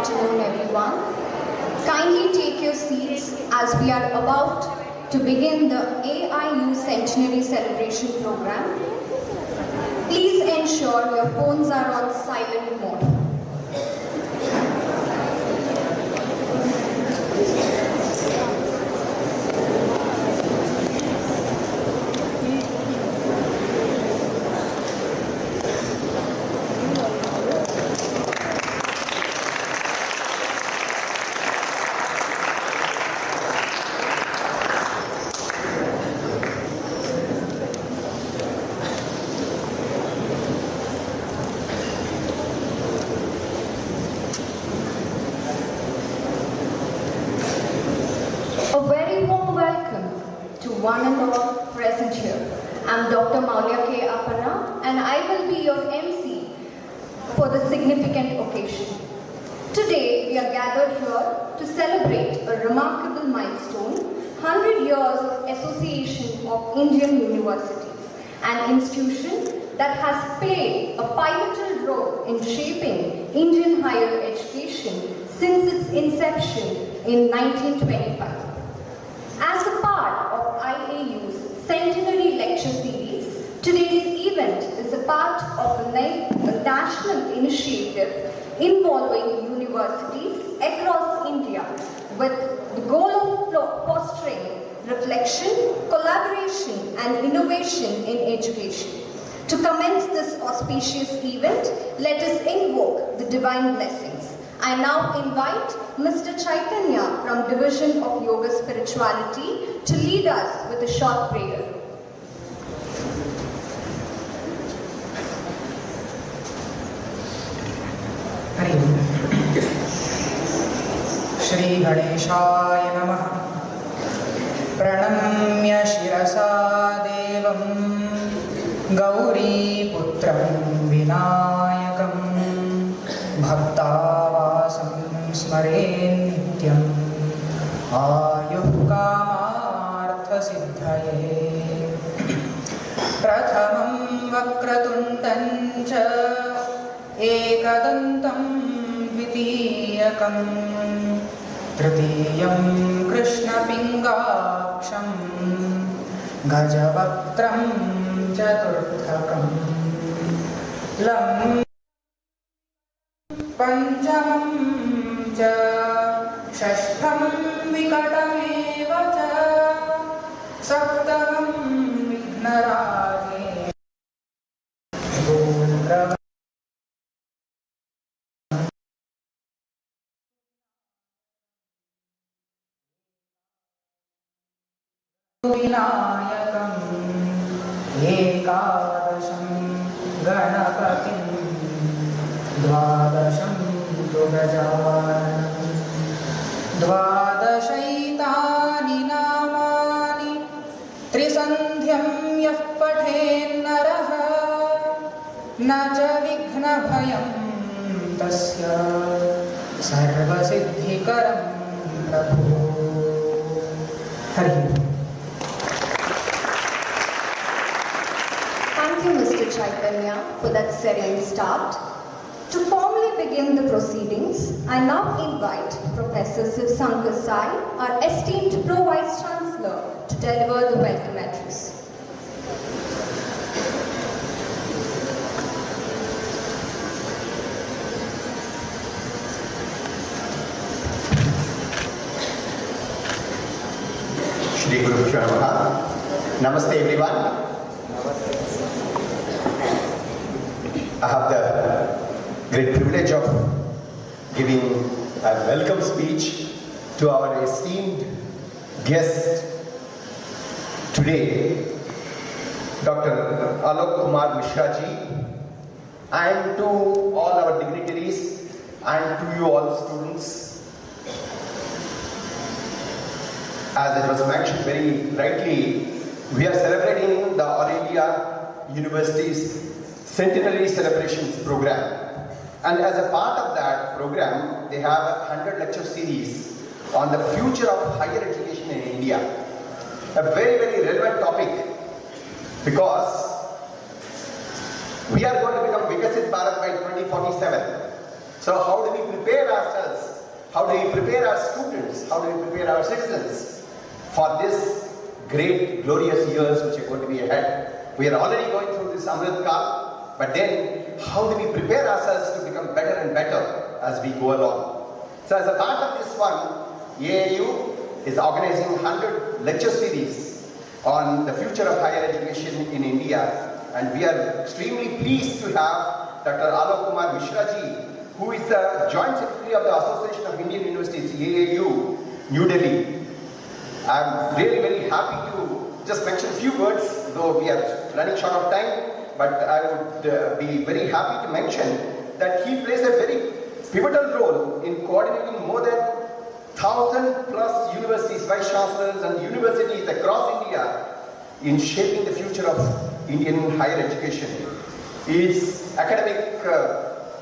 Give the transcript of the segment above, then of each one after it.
afternoon, everyone. Kindly take your seats as we are about to begin the AIU Centenary Celebration Program. Please ensure your phones are on silent mode. One and all present here. I'm Dr. Maulya K. Apana and I will be your MC for the significant occasion. Today we are gathered here to celebrate a remarkable milestone, 100 years of association of Indian universities, an institution that has played a pivotal role in shaping Indian higher education since its inception in 1925. As a part of IAU's Centenary Lecture Series, today's event is a part of a national initiative involving universities across India with the goal of fostering reflection, collaboration and innovation in education. To commence this auspicious event, let us invoke the divine blessings. I now invite Mr. Chaitanya from Division of Yoga Spirituality to lead us with a short prayer. Shri Ganeshaya Namaha Pranamya Shirasa Devam Gauri Putram Vinayakam Bhaktavasam Smaren Nityam Ayuh Kamartha Siddhaye Prathamam Vakratuntancha Ekadantam Dvitiyakam Tritiyam Krishna Pingaksham Gajavaktram Chaturthakam Lam Panchamam Cha Shashtham Vikatameva Cha Saptamam Vignarage Gundra Vinayakam Ekadasham Ganapatim Dvadasham Gajanam Dvadashaitani Namani Trisandhyam Yah Pathen Naraha Naja Vighna Bhayam Tasya Sarva Siddhikaram Prabhu Hari. Thank you, Mr. Chaitanya, for that serene start. To formally begin the proceedings, I now invite Professor Sivsankar Sai, our esteemed Pro-Vice Chancellor, to deliver the welcome address. Shri Guru Namaha. Namaste everyone. I have the great privilege of giving a welcome speech to our esteemed guest today, Dr. Alok Kumar Mishra ji, and to all our dignitaries and to you all students. As it was mentioned very rightly, we are celebrating the All India University's Centenary Celebrations program, and as a part of that program they have a 100 lecture series on the future of higher education in India. A very relevant topic, because we are going to become Vikasit Bharat by 2047, So how do we prepare ourselves? How do we prepare our students? How do we prepare our citizens for this great, glorious years which are going to be ahead? We are already going through this Amrit Kal, but then how do we prepare ourselves to become better and better as we go along? So as a part of this one, AIU is organizing 100 lecture series on the future of higher education in India, and we are extremely pleased to have Dr. Alok Kumar Mishra ji, who is the Joint Secretary of the Association of Indian Universities, AIU, New Delhi. I'm really very happy to just mention a few words, though we are running short of time, but I would be very happy to mention that he plays a very pivotal role in coordinating more than 1,000 plus universities, vice chancellors and universities across India in shaping the future of Indian higher education. His academic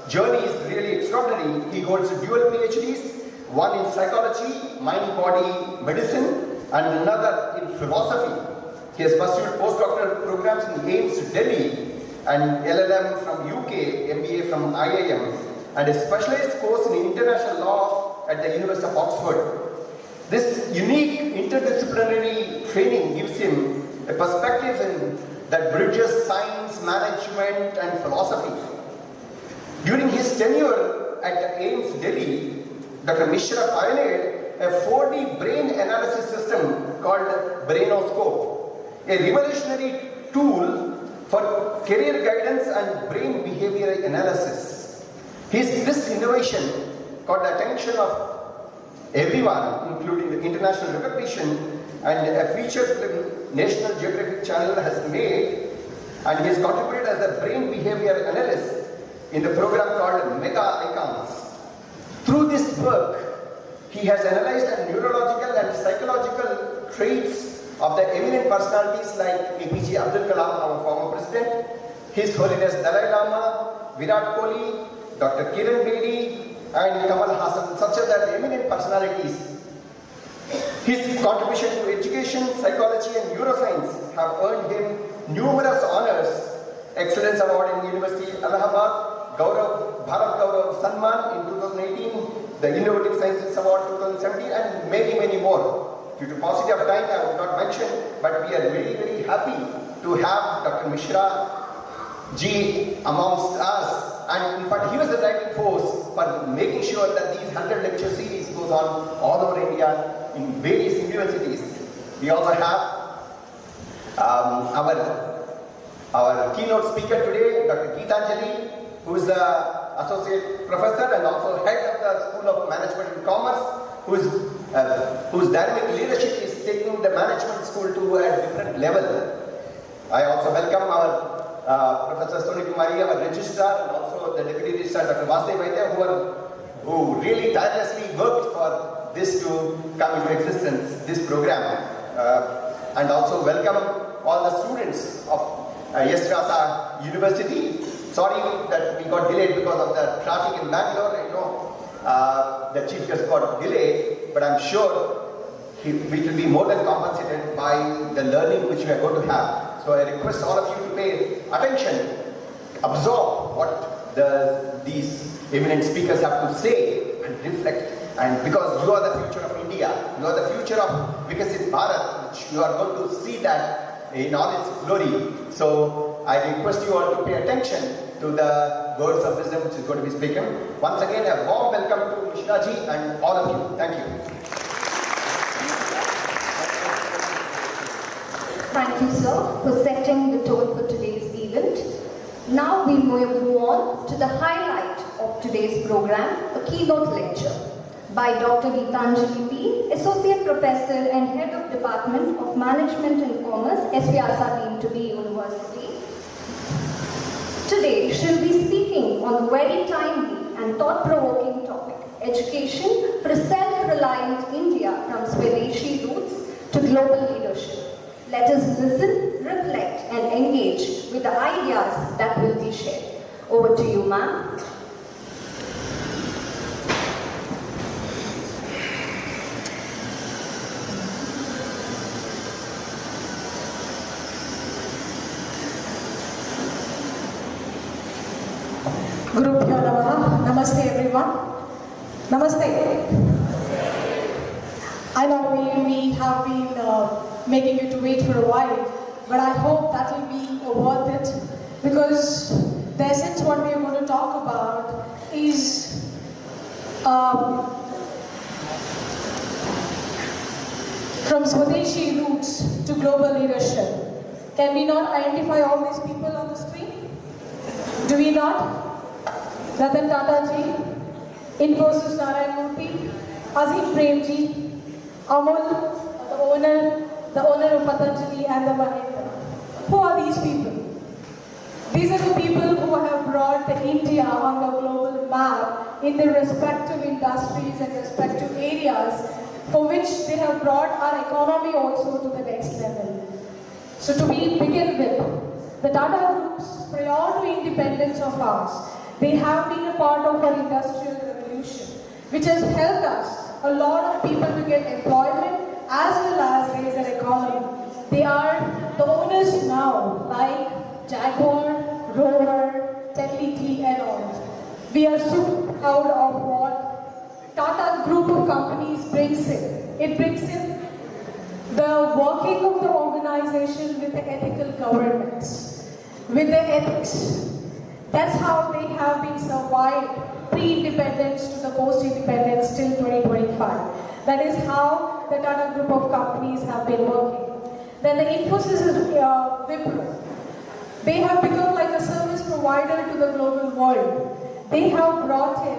journey is really extraordinary. He holds dual PhDs, one in psychology, mind-body medicine, and another in philosophy. He has pursued postdoctoral programs in AIMS Delhi and LLM from UK, MBA from IIM, and a specialized course in international law at the University of Oxford. This unique interdisciplinary training gives him a perspective that bridges science, management, and philosophy. During his tenure at AIMS Delhi, Dr. Mishra pioneered a 4D brain analysis system called Brainoscope, a revolutionary tool for career guidance and brain behavior analysis. This innovation caught the attention of everyone, including the international recognition, and a feature film National Geographic Channel has made, and he has contributed as a brain behavior analyst in the program called Mega Icons. Through this work, he has analyzed the neurological and psychological traits of the eminent personalities like APJ Abdul Kalam, our former president, His Holiness Dalai Lama, Virat Kohli, Dr. Kiran Bedi, and Kamal Hassan, such as that eminent personalities. His contribution to education, psychology, and neuroscience have earned him numerous honors: Excellence Award in University Allahabad, Bharat Gaurav Sanman in 2018, the Innovative Sciences Award 2017, and many, many more. Due to paucity of time, I would not mention, but we are very, very happy to have Dr. Mishra ji amongst us. And in fact, he was the driving force for making sure that these 100 lecture series goes on all over India in various universities. We also have our keynote speaker today, Dr. Geetanjali, who is the associate professor and also head of the School of Management and Commerce, whose dynamic leadership is taking the management school to a different level. I also welcome our Professor Soni Kumari, our registrar, and also the deputy registrar, Dr. Vasudev, who really tirelessly worked for this to come into existence, this program. And also welcome all the students of S-VYASA University. Sorry that we got delayed because of the traffic in Bangalore. I know the chief just got delayed, but I'm sure we will be more than compensated by the learning which we are going to have. So I request all of you to pay attention, absorb what these eminent speakers have to say and reflect. And because you are the future of India, you are the future of Vikasit Bharat, which you are going to see that in all its glory. So I request you all to pay attention to the words of wisdom which is going to be spoken. Once again, a warm welcome to Mishra ji and all of you. Thank you. Thank you, sir, for setting the tone for today's event. Now we move on to the highlight of today's program, a keynote lecture by Dr. Geetanjali P., Associate Professor and Head of Department of Management and Commerce, S-VYASA deemed to be University. Today, she'll be speaking on the very timely and thought-provoking topic, education for a self-reliant India from Swadeshi roots to global leadership. Let us listen, reflect, and engage with the ideas that will be shared. Over to you, ma'am. Gurubhyo Namaha. Namaste everyone. Namaste. I know we have been making you to wait for a while, but I hope that will be worth it, because the essence what we are going to talk about is from Swadeshi roots to global leadership. Can we not identify all these people on the screen? Do we not? Ratan Tata ji, Infosys Narayan Murthy, Azim Prem ji, Amul, the owner of Patanjali and the Mahindra. Who are these people? These are the people who have brought the India on the global map in their respective industries and respective areas, for which they have brought our economy also to the next level. So to begin with, the Tata Groups, prior to independence of ours, they have been a part of our industrial revolution, which has helped us, a lot of people, to get employment as well as raise their economy. They are the owners now, like Jaguar, Rover, Tetley and all. We are super proud of what Tata Group of companies brings in. It brings in the working of the organization with the ethical governance, with the ethics. That's how they have been survived pre-independence to the post-independence till 2025. That is how the Tata Group of companies have been working. Then the Infosys is Wipro. They have become like a service provider to the global world. They have brought in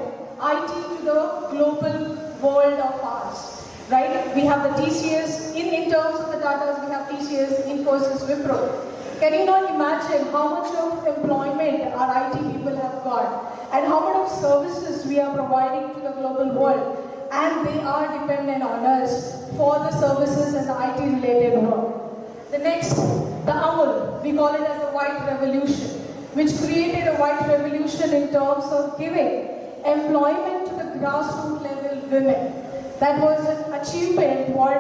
IT to the global world of ours. Right? We have the TCS, in terms of the Tatas, we have TCS, Infosys, Wipro. Can you not imagine how much of employment our IT people have got and how much of services we are providing to the global world, and they are dependent on us for the services and the IT related work. The next, the Amul, we call it as the white revolution, which created a white revolution in terms of giving employment to the grassroots level women. That was an achievement what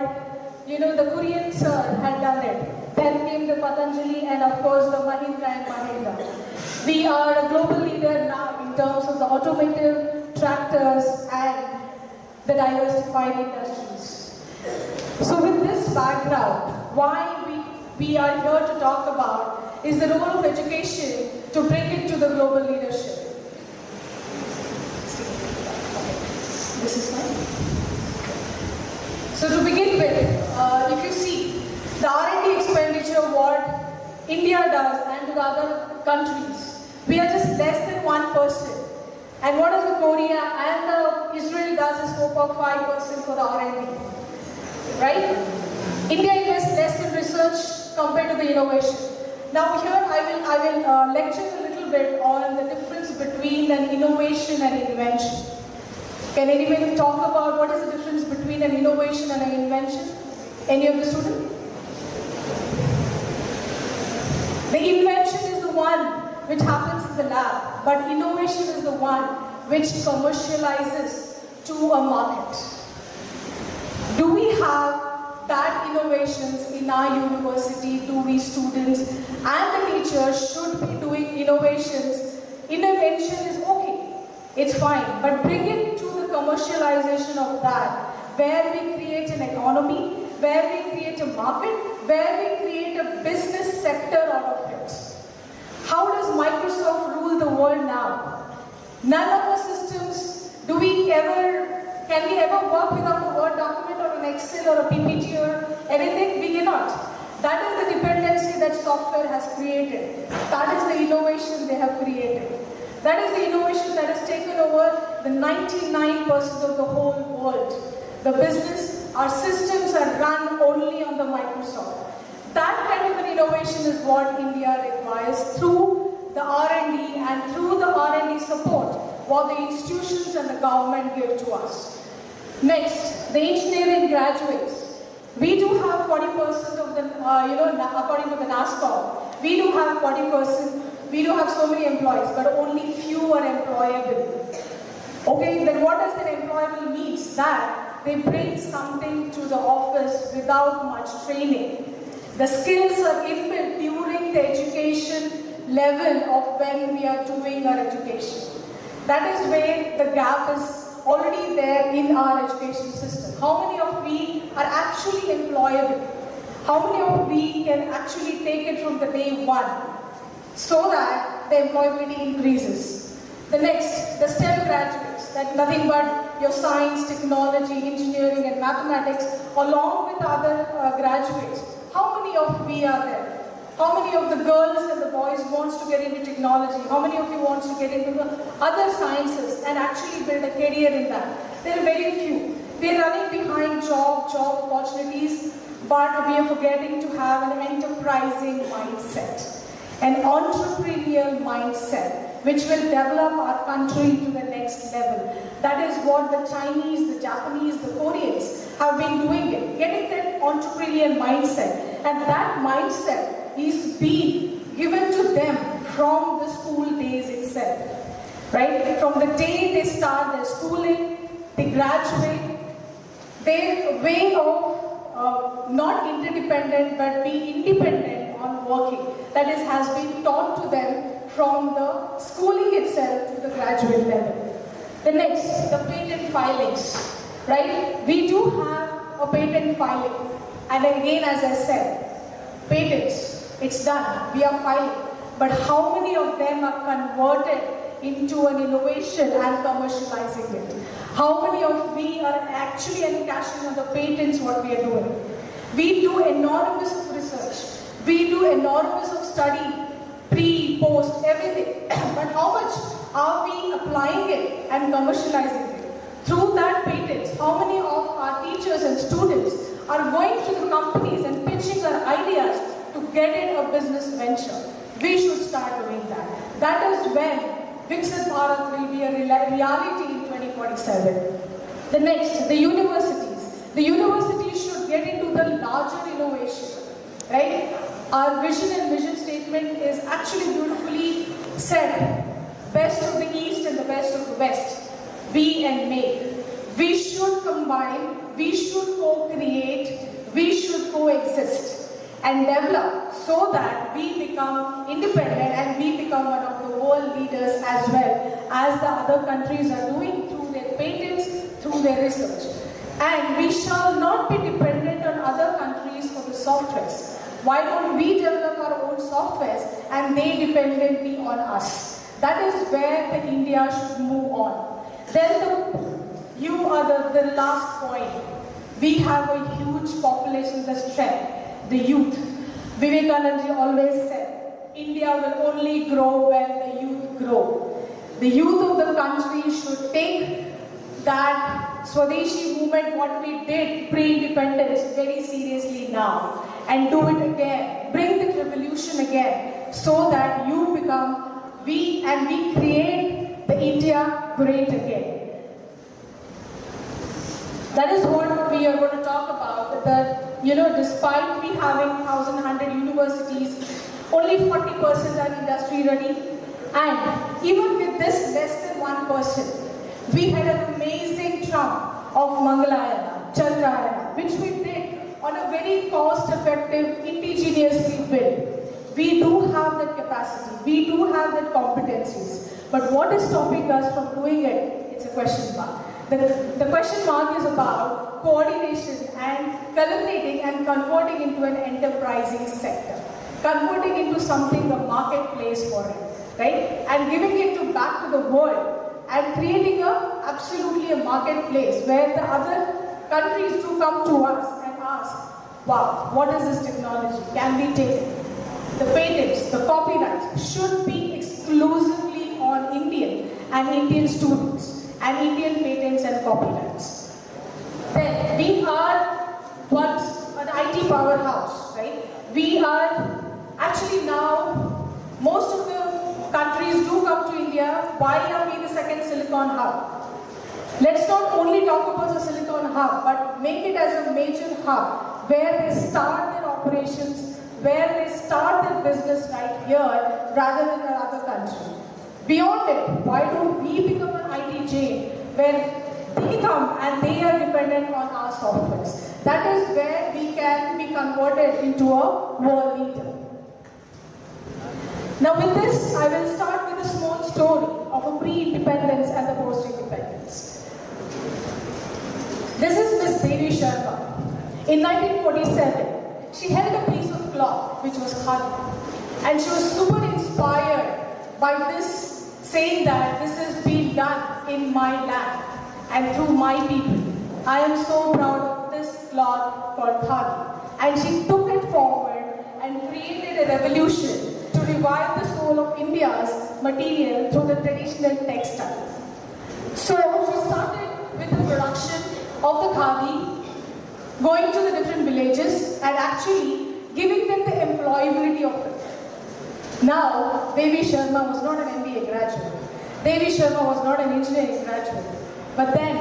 the Korean sir had done it. Then came the Patanjali and of course the Mahindra and Mahindra. We are a global leader now in terms of the automotive, tractors and the diversified industries. So with this background, why we are here to talk about is the role of education to bring it to the global leadership. This is fine. So to begin with, if you see the R&D expenditure what India does and to the other countries, we are just less than 1%. And what does the Korea and the Israel does is 4.5% for the R&D, right? India invests less in research compared to the innovation. Now here I will lecture a little bit on the difference between an innovation and invention. Can anybody talk about what is the difference between an innovation and an invention? Any of the students? The invention is the one which happens in the lab, but innovation is the one which commercializes to a market. Do we have that innovations in our university? Do we students and the teachers should be doing innovations? Invention is okay, it's fine, but bring it to the commercialization of that, where we create an economy, where we create a market, where we create a business sector out of it. How does Microsoft rule the world now? None of our systems, can we ever work without a Word document or an Excel or a PPT or anything? We cannot. That is the dependency that software has created. That is the innovation they have created. That is the innovation that has taken over the 99% of the whole world. The business, our systems are run only on the Microsoft. That kind of an innovation is what India requires through the R&D and through the R&D support what the institutions and the government give to us. Next, the engineering graduates. We do have 40% of the, according to the NASCOM, we do have 40%, we do have so many employees, but only few are employable. Okay, then what does that employable means? That they bring something to the office without much training. The skills are inbuilt during the education level of when we are doing our education. That is where the gap is already there in our education system. How many of we are actually employable? How many of we can actually take it from the day one so that the employability increases? The next, the STEM graduates, that nothing but your science, technology, engineering and mathematics along with other graduates. How many of we are there? How many of the girls and the boys wants to get into technology? How many of you wants to get into the other sciences and actually build a career in that? There are very few. We are running behind job opportunities, but we are forgetting to have an enterprising mindset, an entrepreneurial mindset, which will develop our country to the next level. That is what the Chinese, the Japanese, the Koreans have been doing it, getting that entrepreneurial mindset. And that mindset is being given to them from the school days itself, right? From the day they start their schooling, they graduate, their way of not interdependent but be independent on working, that is, has been taught to them from the schooling itself to the graduate level. The next, the patent filings, right? We do have a patent filing, and again, as I said, patents, it's done, we are filing, but how many of them are converted into an innovation and commercializing it? How many of we are actually encashing on the patents what we are doing? We do enormous of research, we do enormous of study, pre, post, everything, but how much are we applying it and commercializing it? Through that patents, how many of our teachers and students are going to the companies and pitching their ideas to get in a business venture? We should start doing that. That is when Viksit Bharat will be a reality in 2047. The next, the universities. The universities should get into the larger innovation, right? Our vision and mission statement is actually beautifully said. Best of the East and the best of the West. Be and make. We should combine, we should co-create, we should coexist and develop so that we become independent and we become one of the world leaders as well as the other countries are doing through their patents, through their research. And we shall not be dependent on other countries for the softwares. Why don't we develop our own softwares and they dependently on us? That is where the India should move on. Then you are the last point. We have a huge population, the strength, the youth. Vivekananda ji always said, India will only grow when the youth grow. The youth of the country should take that Swadeshi movement, what we did pre-independence, very seriously now and do it again. Bring the revolution again so that you become, we create the India great again. That is what we are going to talk about, that, despite we having 1,100 universities, only 40% are industry ready. And even with this less than 1%, we had an amazing trump of Mangalayana, Chandrayana, which we did on a very cost-effective, indigenously built. We do have that capacity, we do have that competencies. But what is stopping us from doing it? It's a question mark. The question mark is about coordination and collaborating and converting into an enterprising sector, converting into something, a marketplace for it, right? And giving it back to the world and creating absolutely a marketplace where the other countries do come to us and ask, wow, what is this technology? Can we take it? The patents, the copyrights should be exclusively on Indian and Indian students and Indian patents and copyrights. Then we are once an IT powerhouse, right? We are actually now, most of the countries do come to India. Why are we the second Silicon Hub? Let's not only talk about the Silicon Hub, but make it as a major hub where they start their operations, where they start their business right here rather than another country. Beyond it, why don't we become an IT chain where they come and they are dependent on our softwares? That is where we can be converted into a world leader. Now with this, I will start with a small story of a pre-independence and the post-independence. This is Miss Devi Sharma. In 1947, she held a piece of cloth which was khadi, and she was super inspired by this, saying that this is being done in my land and through my people. I am so proud of this cloth called khadi. And she took it forward and created a revolution to revive the soul of India's material through the traditional textiles. So she started with the production of the khadi, going to the different villages and actually giving them the employability of it. Now, Devi Sharma was not an MBA graduate. Devi Sharma was not an engineering graduate. But then,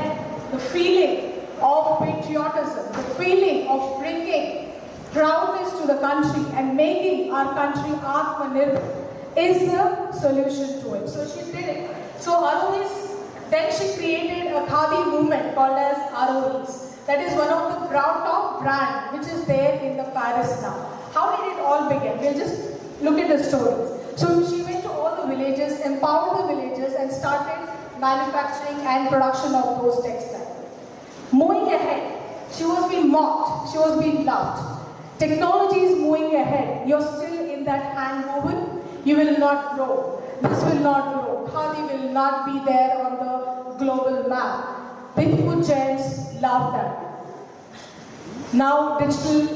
the feeling of patriotism, the feeling of bringing proudness to the country and making our country Atmanirbhar is the solution to it. So she did it. So then she created a khadi movement called as ROEs. That is one of the top brand which is there in the Paris now. How did it all begin? We'll just look at the stories. So she went to all the villages, empowered the villages and started manufacturing and production of those textiles. Moving ahead, she was being mocked, she was being loved. Technology is moving ahead. You're still in that hand woven. You will not grow. This will not grow. Khadi will not be there on the global map. Big giants love that. Now digital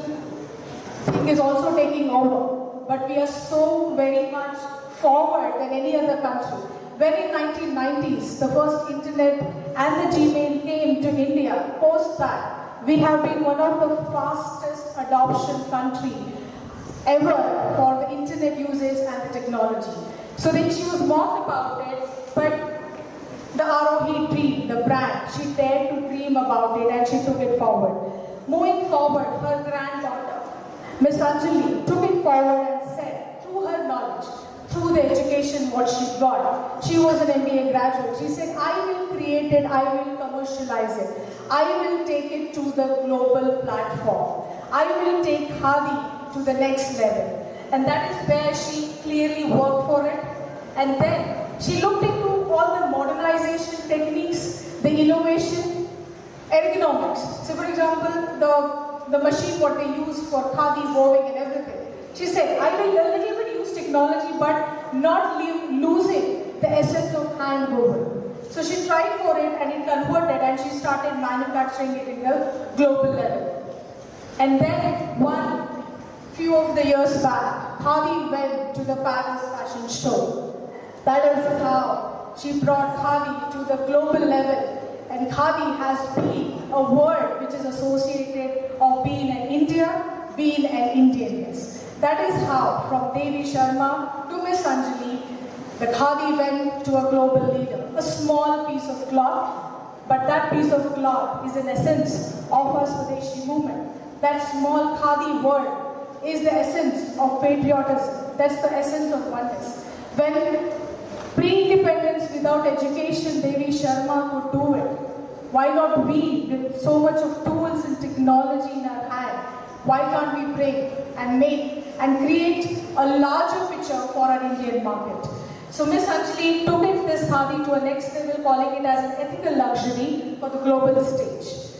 thing is also taking over. But we are so very much forward than any other country. When in 1990s, the first internet and the Gmail came to India, post that, we have been one of the fastest adoption country ever for the internet usage and the technology. So then she was mocked about it, but the ROE dream, the brand, she dared to dream about it and she took it forward. Moving forward, her granddaughter, Miss Anjali, took it forward and said, through her knowledge, through the education what she got, she was an MBA graduate. She said, I will create it, I will commercialize it. I will take it to the global platform. I will take khadi to the next level. And that is where she clearly worked for it. And then she looked into all the modernization techniques, the innovation, ergonomics. So for example, the machine what they use for khadi weaving and everything. She said, I will a little bit use technology but not losing the essence of hand woven. So she tried for it and it converted and she started manufacturing it in a global level. And then few of the years back, khadi went to the Paris fashion show. That is how she brought khadi to the global level. And khadi has been a word which is associated of being an India, being an Indianness. That is how, from Devi Sharma to Miss Anjali, the khadi went to a global leader. A small piece of cloth, but that piece of cloth is an essence of our Swadeshi movement. That small khadi word is the essence of patriotism. That's the essence of oneness. When pre-independence without education, Devi Sharma could do it. Why not we, with so much of tools and technology in our hand, why can't we bring and make and create a larger picture for our Indian market? So Miss Anjali took this khadi to a next level, calling it as an ethical luxury for the global stage.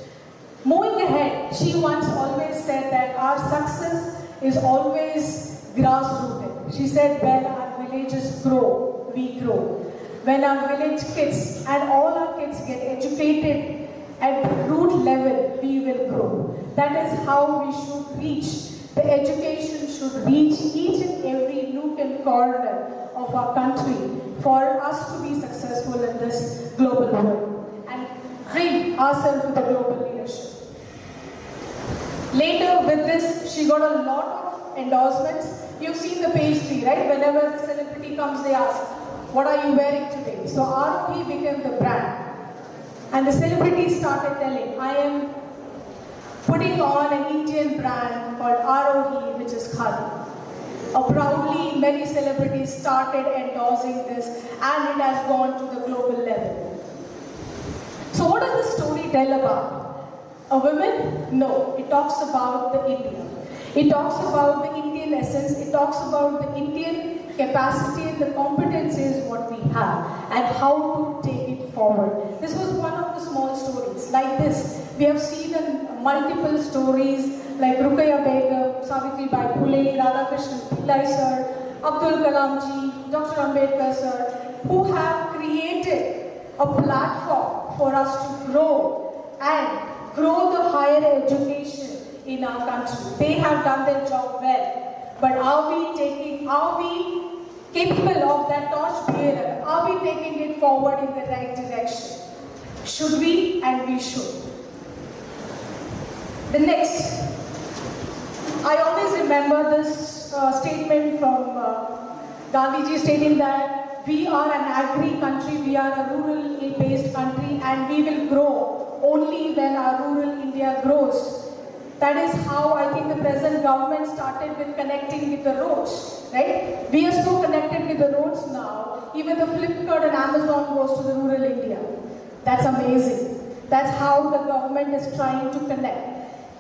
Moving ahead, she once always said that our success is always grassrooted. She said, when our villages grow, we grow. When our village kids and all our kids get educated at the root level, we will grow. That is how we should reach. The education should reach each and every nook and corner of our country for us to be successful in this global world and bring ourselves to the global leadership. Later with this, she got a lot of endorsements. You've seen the page 3, right? Whenever the celebrity comes, they ask, what are you wearing today? So ROE became the brand. And the celebrities started telling, I am putting on an Indian brand called ROE, which is khadi. Proudly, many celebrities started endorsing this and it has gone to the global level. So what does this story tell about? A woman? No, it talks about the India. It talks about the Indian essence, it talks about the Indian capacity and the competencies what we have and how to take it forward. This was one of the small stories. Like this, we have seen multiple stories like Rukaya Begum, Savitri Bai Phule, Radhakrishnan Pillai sir, Abdul Kalam ji, Dr. Ambedkar sir, who have created a platform for us to grow and grow the higher education in our country. They have done their job well, but are we capable of that torch bearer? Are we taking it forward in the right direction? Should we? And we should. The next, I always remember this statement from Gandhiji stating that we are an agri country, we are a rural-based country, and we will grow only when our rural India grows. That is how I think the present government started with connecting with the roads, right? We are so connected with the roads now, even the Flipkart and Amazon goes to the rural India. That's amazing. That's how the government is trying to connect.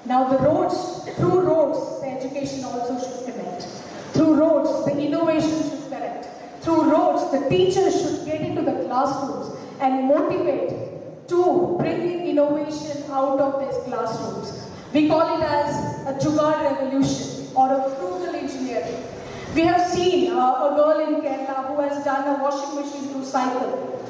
Now the roads, through roads, the education also should connect. Through roads, the innovation should connect. Through roads, the teachers should get into the classrooms and motivate to bring in innovation out of these classrooms. We call it as a Jugaad revolution or a frugal engineering. We have seen a girl in Kerala who has done a washing machine through cycle.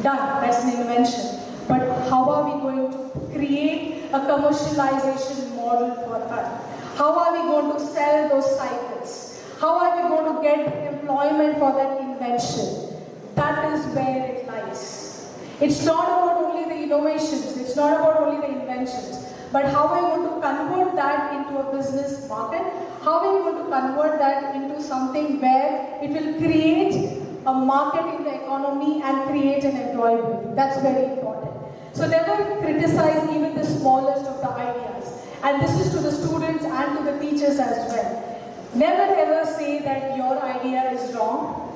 Done, that's an invention. But how are we going to create a commercialization model for her? How are we going to sell those cycles? How are we going to get employment for that invention? That is where it lies. It's not about only the innovations, it's not about only the inventions, but how are we going to convert that into a business market? How are we going to convert that into something where it will create a market in the economy and create an employability? That's very important. So never criticize even the smallest of the ideas. And this is to the students and to the teachers as well. Never ever say that your idea is wrong.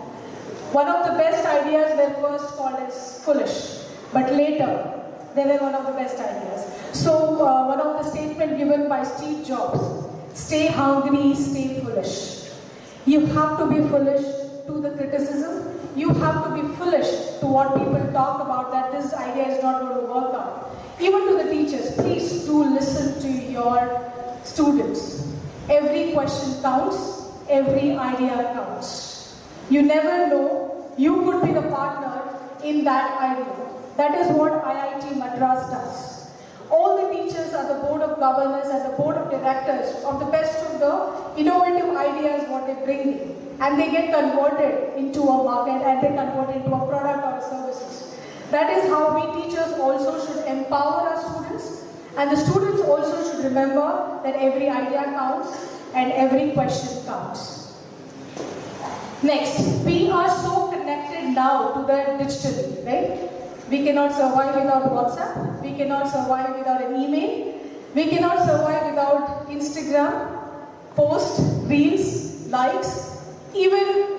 One of the best ideas were first called as foolish, but later they were one of the best ideas. So one of the statements given by Steve Jobs, stay hungry, stay foolish. You have to be foolish to the criticism. You have to be foolish to what people talk about, that this idea is not going to work out. Even to the teachers, please do listen to your students. Every question counts, every idea counts. You never know, you could be the partner in that idea. That is what IIT Madras does. All the teachers are the board of governors and the board of directors of the best of the innovative ideas what they bring in. And they get converted into a market and they convert into a product or services. That is how we teachers also should empower our students, and the students also should remember that every idea counts and every question counts. Next, we are so connected now to the digitally, right? We cannot survive without WhatsApp, we cannot survive without an email, we cannot survive without Instagram, post, reels, likes, even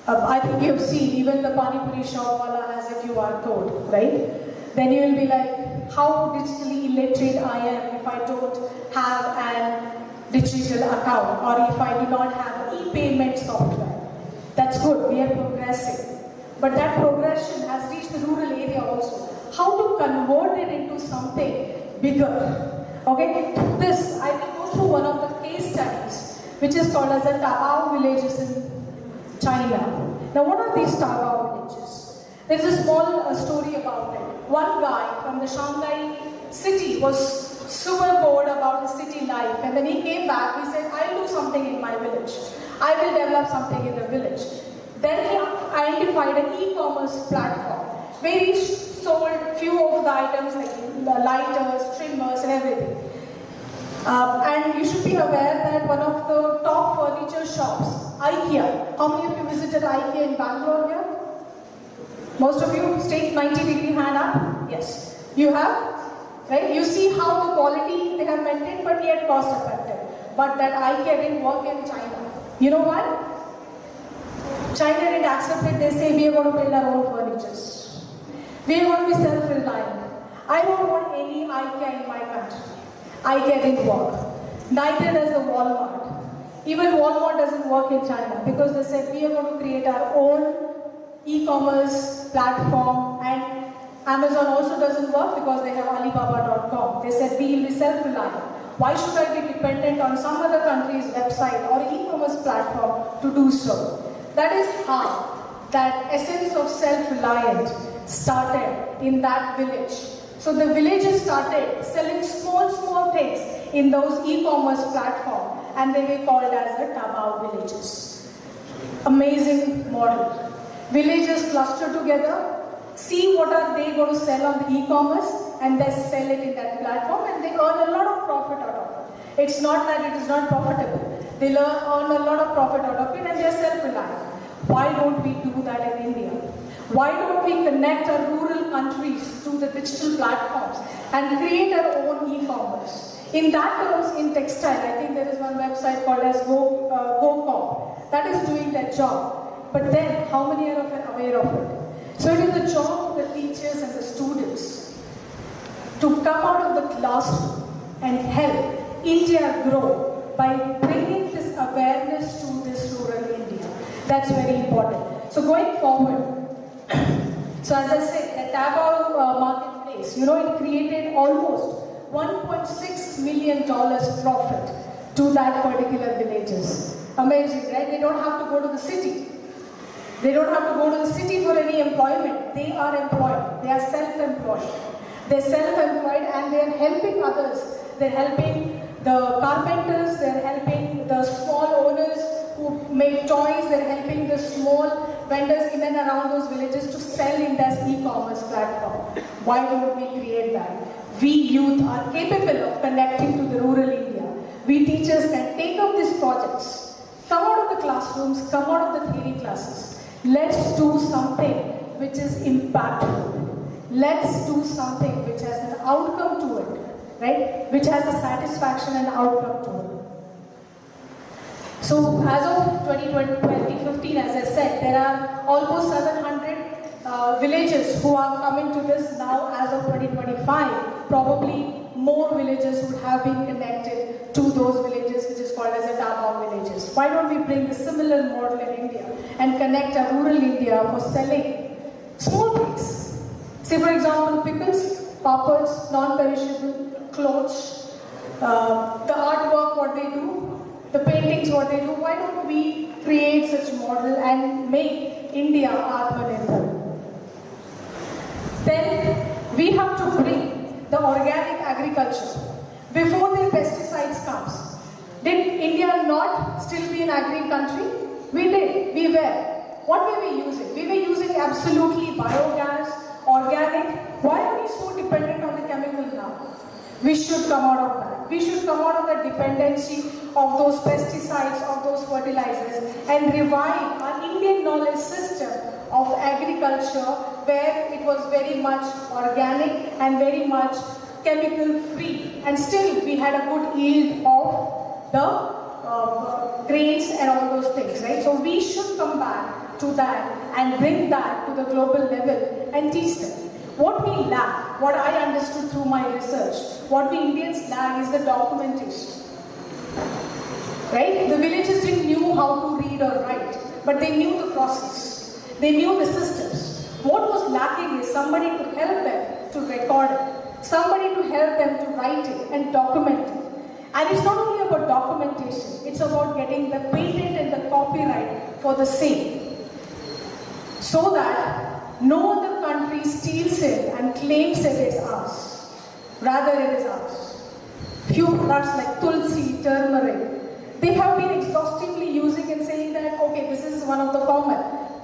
I think you have seen, even the Pani Puri shop wala has a QR code, right? Then you will be like, how digitally illiterate I am if I don't have an digital account or if I do not have e-payment software. That's good, we are progressing. But that progression has reached the rural area also. How to convert it into something bigger? Okay, this, I will go through one of the case studies, which is called as the Tabao villages in China. Now what are these Tabao villages? There is a small story about it. One guy from the Shanghai city was super bored about his city life, and then he came back, he said, I'll do something in my village. I will develop something in the village. Then he identified an e-commerce platform where he sold few of the items like lighters, trimmers and everything. And you should be aware that one of the top furniture shops, IKEA. How many of you visited IKEA in Bangalore here? Most of you? Take 90-degree hand up. Yes. You have? Right? You see how the quality they have maintained, but yet cost effective. But that IKEA didn't work in China. You know why? China didn't accept it. They say we are going to build our own furnitures. We are going to be self-reliant. I don't want any IKEA in my country. IKEA didn't work. Neither does the Walmart. Even Walmart doesn't work in China because they said we are going to create our own e-commerce platform, and Amazon also doesn't work because they have Alibaba.com. They said we will be self-reliant. Why should I be dependent on some other country's website or e-commerce platform to do so? That is how that essence of self-reliant started in that village. So the villagers started selling small things in those e-commerce platforms, and they were called as the Tabao villages. Amazing model. Villagers cluster together, see what are they going to sell on the e-commerce, and they sell it in that platform, and they earn a lot of profit out of it. It's not that it is not profitable. They earn a lot of profit out of it, and they are self-reliant. Why don't we do that in India? Why don't we connect our rural countries through the digital platforms and create our own e-commerce? In that terms, in textile, I think there is one website called as GoCom that is doing that job. But then, how many are aware of it? So it is the job of the teachers and the students to come out of the classroom and help India grow by bringing this awareness to this rural India. That's very important. So going forward, so as I said, the Tabao marketplace, it created almost $1.6 million profit to that particular villages. Amazing, right? They don't have to go to the city. They don't have to go to the city for any employment. They are employed. They are self-employed. They're self-employed and they're helping others. They're helping the carpenters, they're helping the small owners who make toys, they're helping the small vendors in and around those villages to sell in this e-commerce platform. Why don't we create that? We youth are capable of connecting to the rural India. We teachers can take up these projects, come out of the classrooms, come out of the theory classes. Let's do something which is impactful. Let's do something which has an outcome to it, right? Which has a satisfaction and outcome to it. So as of 2015, as I said, there are almost 700 villages who are coming to this now. As of 2025, probably more villages would have been connected to those villages, which is called as the Tabao villages. Why don't we bring a similar model in India and connect our rural India for selling small things? Say for example, pickles, papads, non-perishable, clothes, the artwork, what they do, the paintings, what they do. Why don't we create such model and make India Atmanirbhar? Then we have to bring the organic agriculture. Before the pesticides comes, did India not still be an agri country? We did. We were. What were we using? We were using absolutely biogas, organic. Why are we so dependent on the chemical now? We should come out of that. We should come out of the dependency of those pesticides, of those fertilizers, and revive our Indian knowledge system of agriculture, where it was very much organic and very much chemical free, and still we had a good yield of the grains and all those things, right? So we should come back to that and bring that to the global level and teach them. What we lack, what I understood through my research, what we Indians lack is the documentation. Right? The villagers didn't know how to read or write, but they knew the process. They knew the systems. What was lacking is somebody to help them to record it, somebody to help them to write it and document it. And it's not only about documentation, it's about getting the patent and the copyright for the same, so that no other country steals it and claims it is ours. Rather, it is ours. Few products like tulsi, turmeric, they have been exhaustively using and saying that, okay, this is one of the common.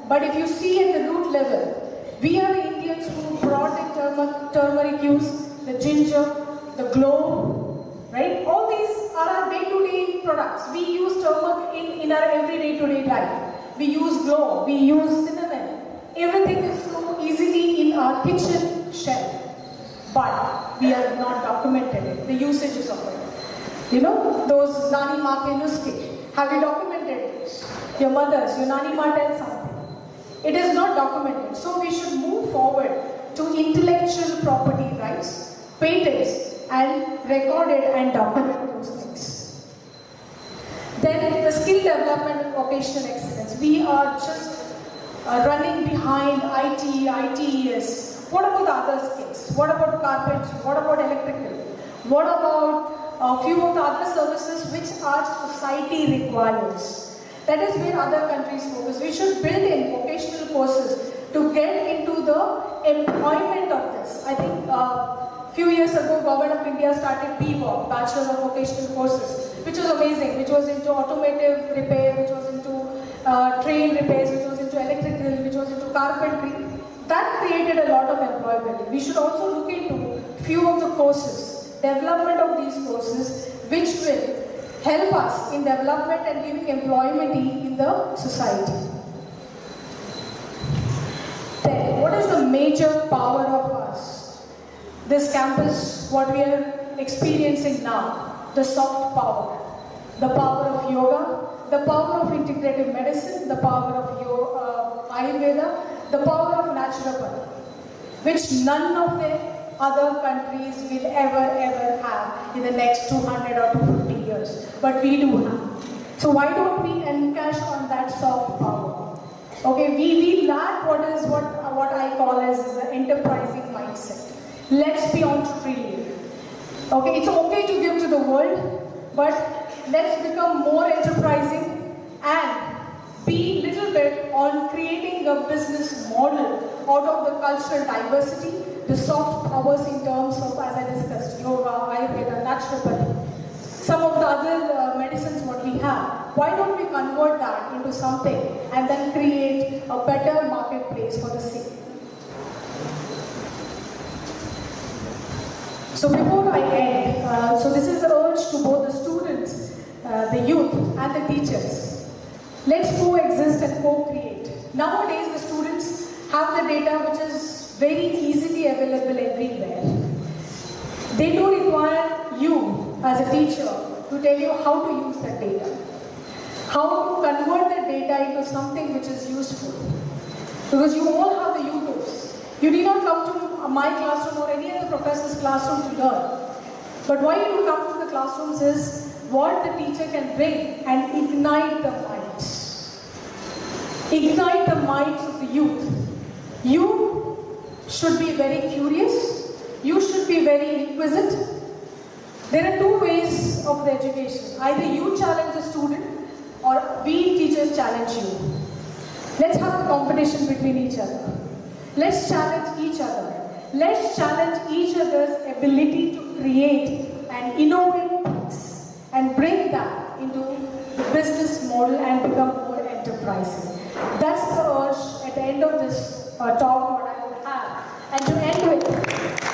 But if you see at the root level, we are the Indians who brought in turmeric use, the ginger, the clove, right? All these are our day-to-day products. We use turmeric in our everyday life. We use clove, we use cinnamon. Everything is so easily in our kitchen shelf. But we are not documented it, the usages of it. You know, those nani ma ke nuske. Have you documented this? Your mothers, your nani ma tell something. It is not documented. So we should move forward to intellectual property rights, patents, and record it and document those things. Then the skill development and vocational excellence. We are just running behind IT, ITES. What about the other skills? What about carpentry? What about electrical? What about a few of the other services which our society requires? That is where other countries focus. We should build in vocational courses to get into the employment of this. I think few years ago, Government of India started BVOC, Bachelor of Vocational Courses, which was amazing, which was into automotive repair, which was into train repairs, which was into electrical, which was into carpentry. That created a lot of employability. We should also look into few of the courses, development of these courses, which will help us in development and giving employment in the society. Then, what is the major power of us? This campus, what we are experiencing now, the soft power, the power of yoga, the power of integrative medicine, the power of Ayurveda, the power of naturopathy, which none of the other countries will ever have in the next 200 or 250 years, but we do have. So why don't we encash on that soft power? Okay, we lack what I call as the enterprising mindset. Let's be entrepreneurial. Okay, it's okay to give to the world, but let's become more enterprising and be little bit on creating a business model out of the cultural diversity, the soft powers in terms of, as I discussed, yoga, Ayurveda, naturopathy, some of the other medicines what we have. Why don't we convert that into something and then create a better marketplace for the same? So before I end, so this is an urge to both the students, the youth and the teachers. Let's coexist and co-create. Nowadays the students have the data which is very easily available everywhere. They don't require you as a teacher to tell you how to use that data. How to convert that data into something which is useful. Because you all have the YouTubes. You need not come to my classroom or any other professor's classroom to learn. But why you come to the classrooms is what the teacher can bring and ignite the minds. Ignite the minds of the youth. You should be very curious. You should be very inquisitive. There are two ways of the education. Either you challenge the student or we teachers challenge you. Let's have a competition between each other. Let's challenge each other. Let's challenge each other's ability to create and innovate things and bring that into the business model and become more enterprising. That's the urge at the end of this talk what I would have. And to end with,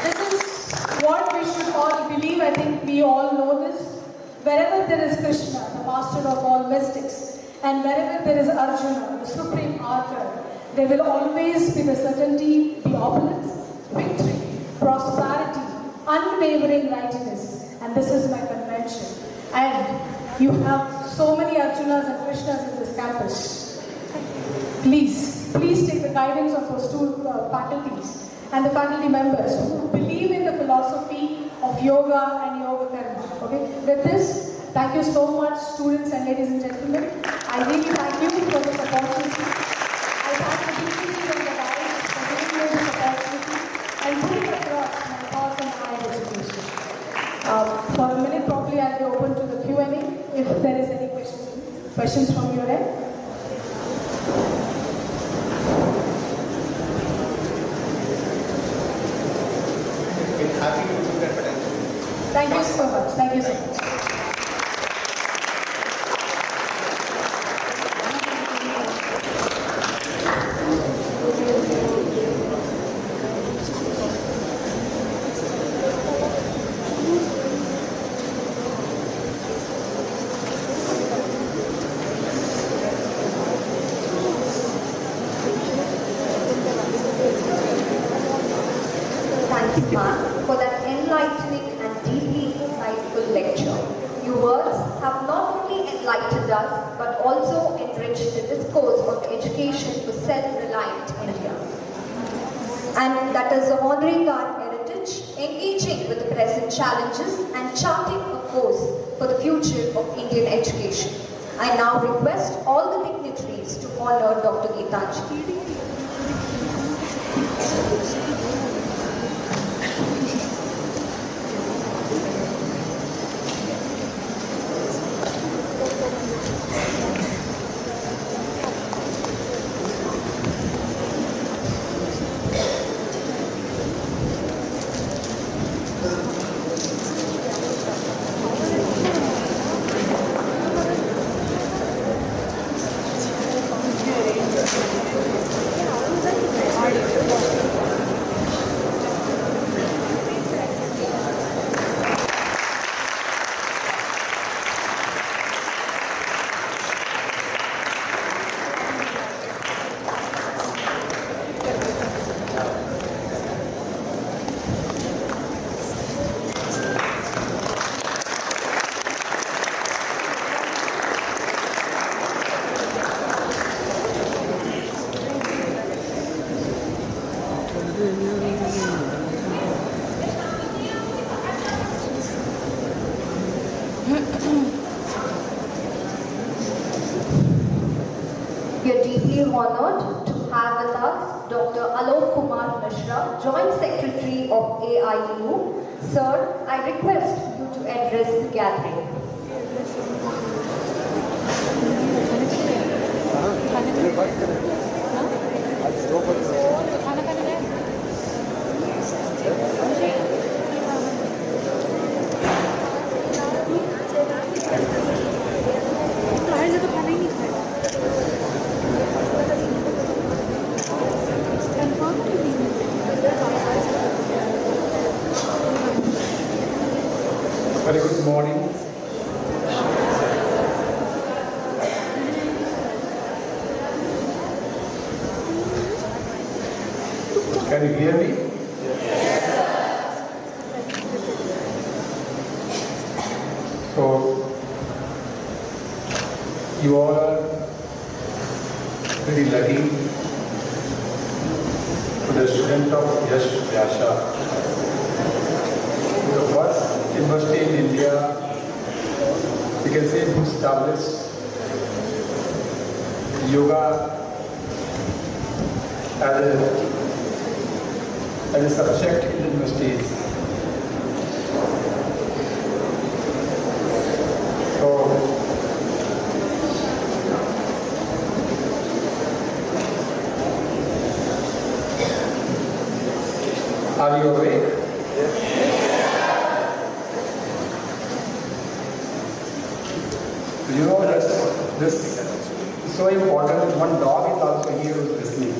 this is what we should all believe. I think we all know this. Wherever there is Krishna, the master of all mystics, and wherever there is Arjuna, the supreme archer, there will always be the certainty, the opulence, victory, prosperity, unwavering rightness. And this is my convention. And you have so many Arjunas and Krishnas in this campus. Please take the guidance of those two faculties and the faculty members who believe in the philosophy of yoga and yoga karma. Okay? With this, thank you so much, students and ladies and gentlemen. I really thank you for this opportunity. I thank the teachers and the guides for giving me this opportunity and putting across my thoughts on higher education. For a minute, probably I'll be open to the Q&A if there is any questions from your end. Happy to do that, but Thank you so much. Thank you so much. Thank you, ma'am, for that enlightening and deeply insightful lecture. Your words have not only enlightened us, but also enriched the discourse of education for self-reliant India. And that is honoring our heritage, engaging with the present challenges, and charting a course for the future of Indian education. I now request all the dignitaries to honor Dr. Geetanjali. We are deeply honored to have with us Dr. Alok Kumar Mishra, Joint Secretary of AIU. Sir, I request you to address the gathering. Very good morning. Can you hear me? So, you all are very lucky to the student of S-VYASA. The first university in India, you can say, who established yoga as a subject in the universities. So, are you awake? You know that this is so important that one dog is also here who is listening.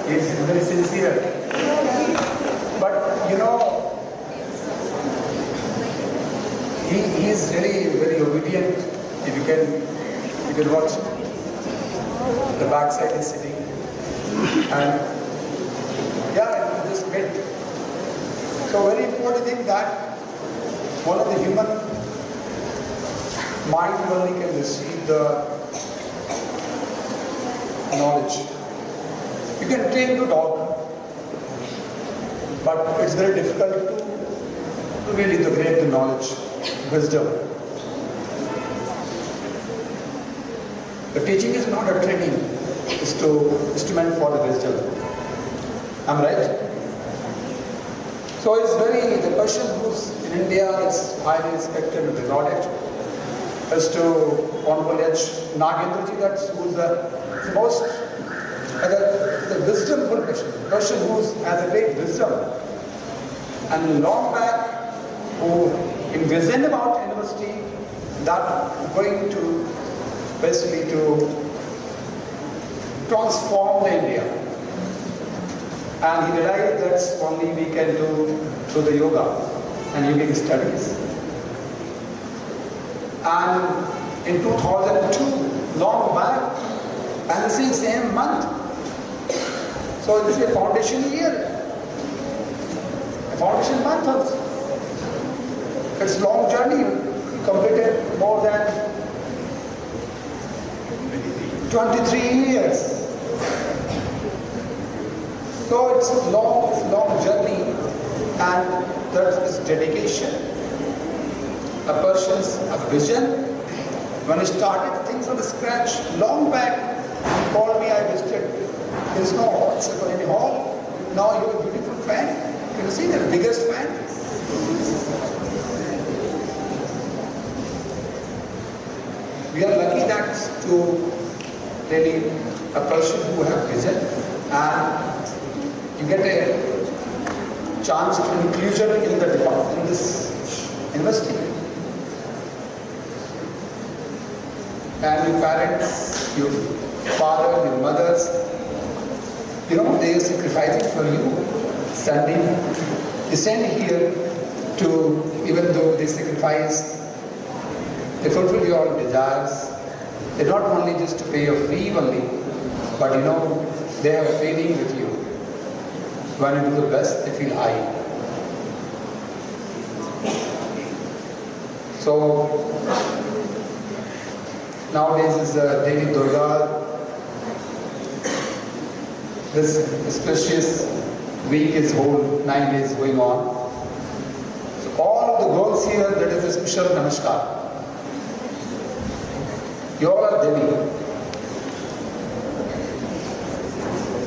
He is very sincere. But you know, he is really very obedient. If you can watch, the backside is sitting. And yeah, it is great. So very important thing that one of the human mind only can receive the knowledge. You can train the dog, but it's very difficult to really grab the knowledge, wisdom. The teaching is not a training, it's meant for the wisdom. Am I right? So it's the person who's in India is highly respected and regarded as to Honorable H. Nagendraji, that's who's the most, the wisdomful person who's has a great wisdom. And long back, who envisioned about university, that going to basically to transform the India. And he realized that's only we can do through the yoga and yogic studies. And in 2002, long back, and the same month. So this is a foundation year, a foundation month also. It's a long journey, completed more than 23 years. So it's a long journey, and that is dedication. a person's a vision. When I started things from scratch, long back, he called me, I visited. There is no WhatsApp or any hall. Now you have a beautiful fan. Can you see the biggest fan? We are lucky that to really a person who have vision and you get a chance to inclusion in the department, in this university. And your parents, your father, your mothers, you know, they are sacrificing for you, they send here to, even though they sacrifice, they fulfill your desires. They're not only just to pay your fee only, but you know, they have a feeling with you. When you do the best, they feel high. So, nowadays is Devi Durga. This auspicious week is whole 9 days going on. So all of the girls here, that is a special namaskar. You all are Devi.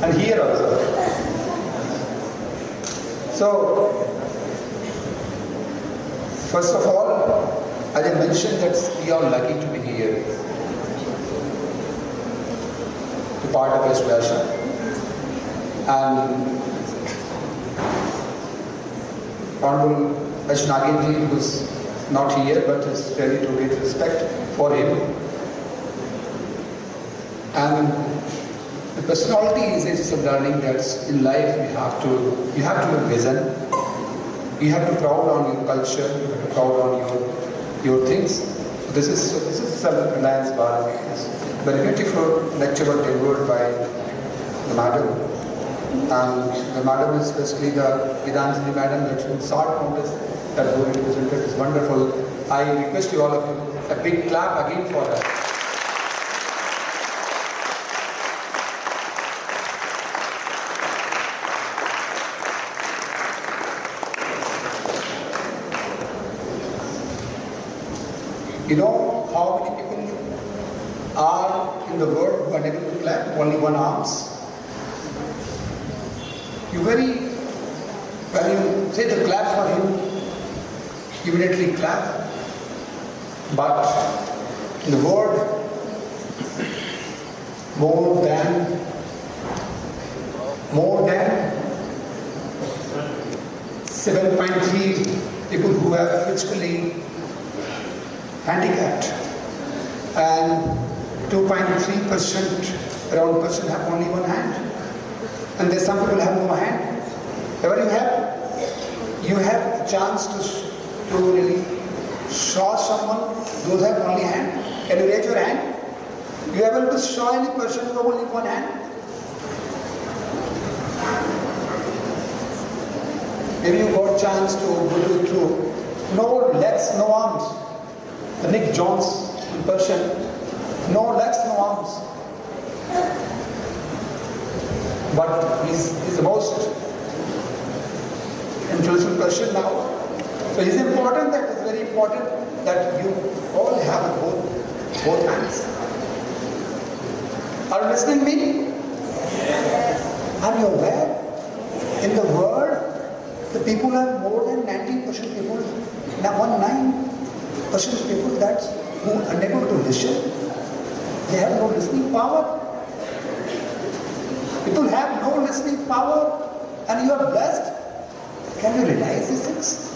And here also. So, first of all, as I mentioned that we are lucky to be here. To part of S-VYASA. And Honorable Naginji, who is not here but is ready to give respect for him. And the personality is a learning that in life you have to have vision. You have to proud on your culture. You have to proud on your things. So this is self-reliance bar. It's very beautiful lecture delivered by the madam. And the madam is especially the Gitanjali madam that in short notice that who represented is wonderful. I request you all of you a big clap again for her. You know how many people are in the world who are unable to clap, only one arms? When you say the clap for him, you immediately clap. But in the world, more than 7.3 people who are physically handicapped, and 2.3% around person have only one hand. And there's some people have no hand. Whenever you have a chance to really show someone, those have only hand. Can you raise your hand? You are able to show any person who have only one hand? Maybe you got a chance to go through. No legs, no arms. The Nick Jones person, no legs, no arms. But he's the most influential person now. So it's important that it's very important that you all have both hands. Are you listening me? Yes. Are you aware? In the world, the people are more than 90% people, now 9% people that who are unable to listen. They have no listening power. People have no listening power and you are blessed. Can you realize these things?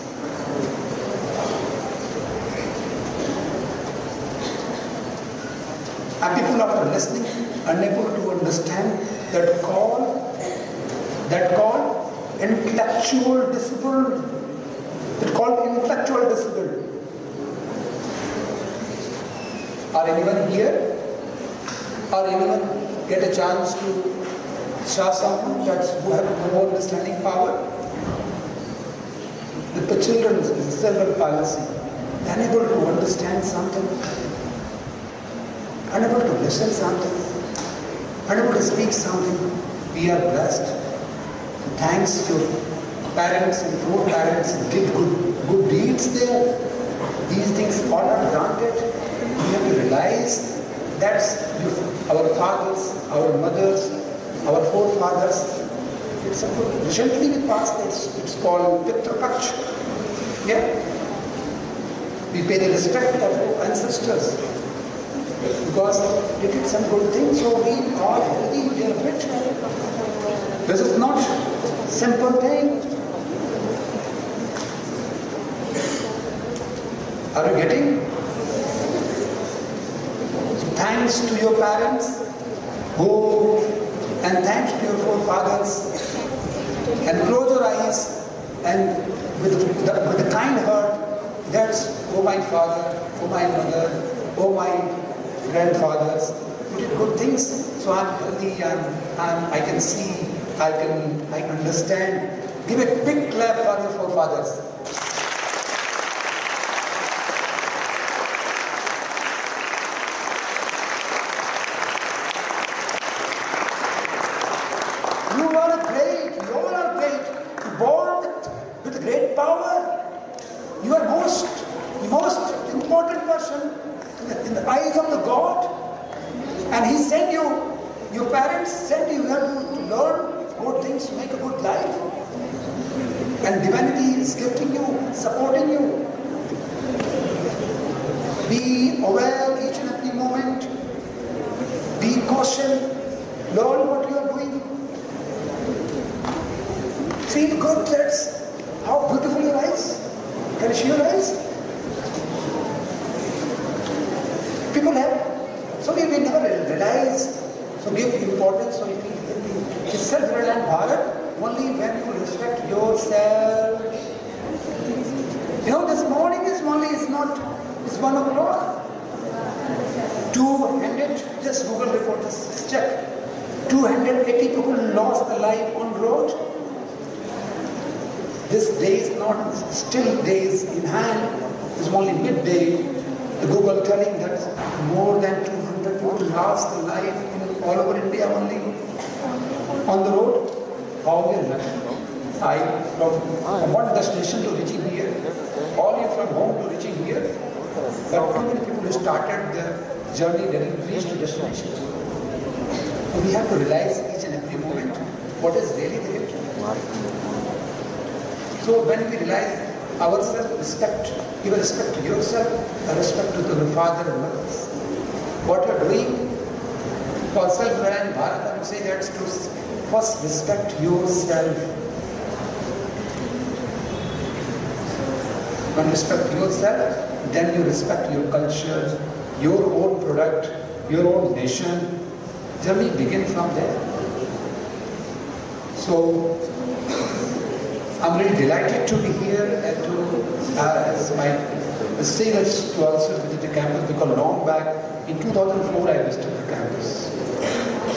And people after listening unable to understand that call intellectual disabled. That called intellectual disabled. Are anyone here? Or anyone get a chance to show someone who have no understanding power? The children is a cerebral palsy, unable to understand something, unable to listen something, unable to speak something. We are blessed. Thanks to parents and foreparents did good deeds there. these things are not granted. We have to realize that our fathers, our mothers, our forefathers, recently we passed this, it's called Pitra Paksh. Yeah? We pay the respect of our ancestors because they did some good things, so we are healthy, we are fit. This is not simple thing. Are you getting? So thanks to your parents and thanks to your forefathers, and close your eyes and with the kind heart, that's, oh my father, oh my mother, oh my grandfathers, you did good things, so I'm healthy, I can see, I can understand. Give a big clap for your forefathers. You are great, you all are great, born with great power. You are most important person in the eyes of the God. And He sent you, your parents sent you here to learn good things, to make a good life. And divinity is gifting you, supporting you. Be aware each and every moment. Be cautious. Learn what you are doing. Feel good. That's how beautiful your eyes. Can you see your eyes? People have, so we never realize, so give importance, so you feel it's self-reliant Bharat only when you respect yourself. You know, this morning is 1 o'clock. 200, just Google report, just check. 280 people lost their life on road. This day is not still days in hand, it's only midday. The Google telling that more than 200 people lost their life in all over India only on the road. How will I from one destination to reaching here, all you from home to reaching here, but too many people who started their journey, they didn't reach the destination. So we have to realize each and every moment what is really the gift. So when we realize ourselves, respect, give a respect to yourself, a respect to the father and mothers. What you are doing for self-reliant Bharat, I would say that's to first respect yourself. When you respect yourself, then you respect your culture, your own product, your own nation. Journey begins from there. So I'm really delighted to be here and to, as my sales to also visit the campus, because long back, in 2004 I visited the campus.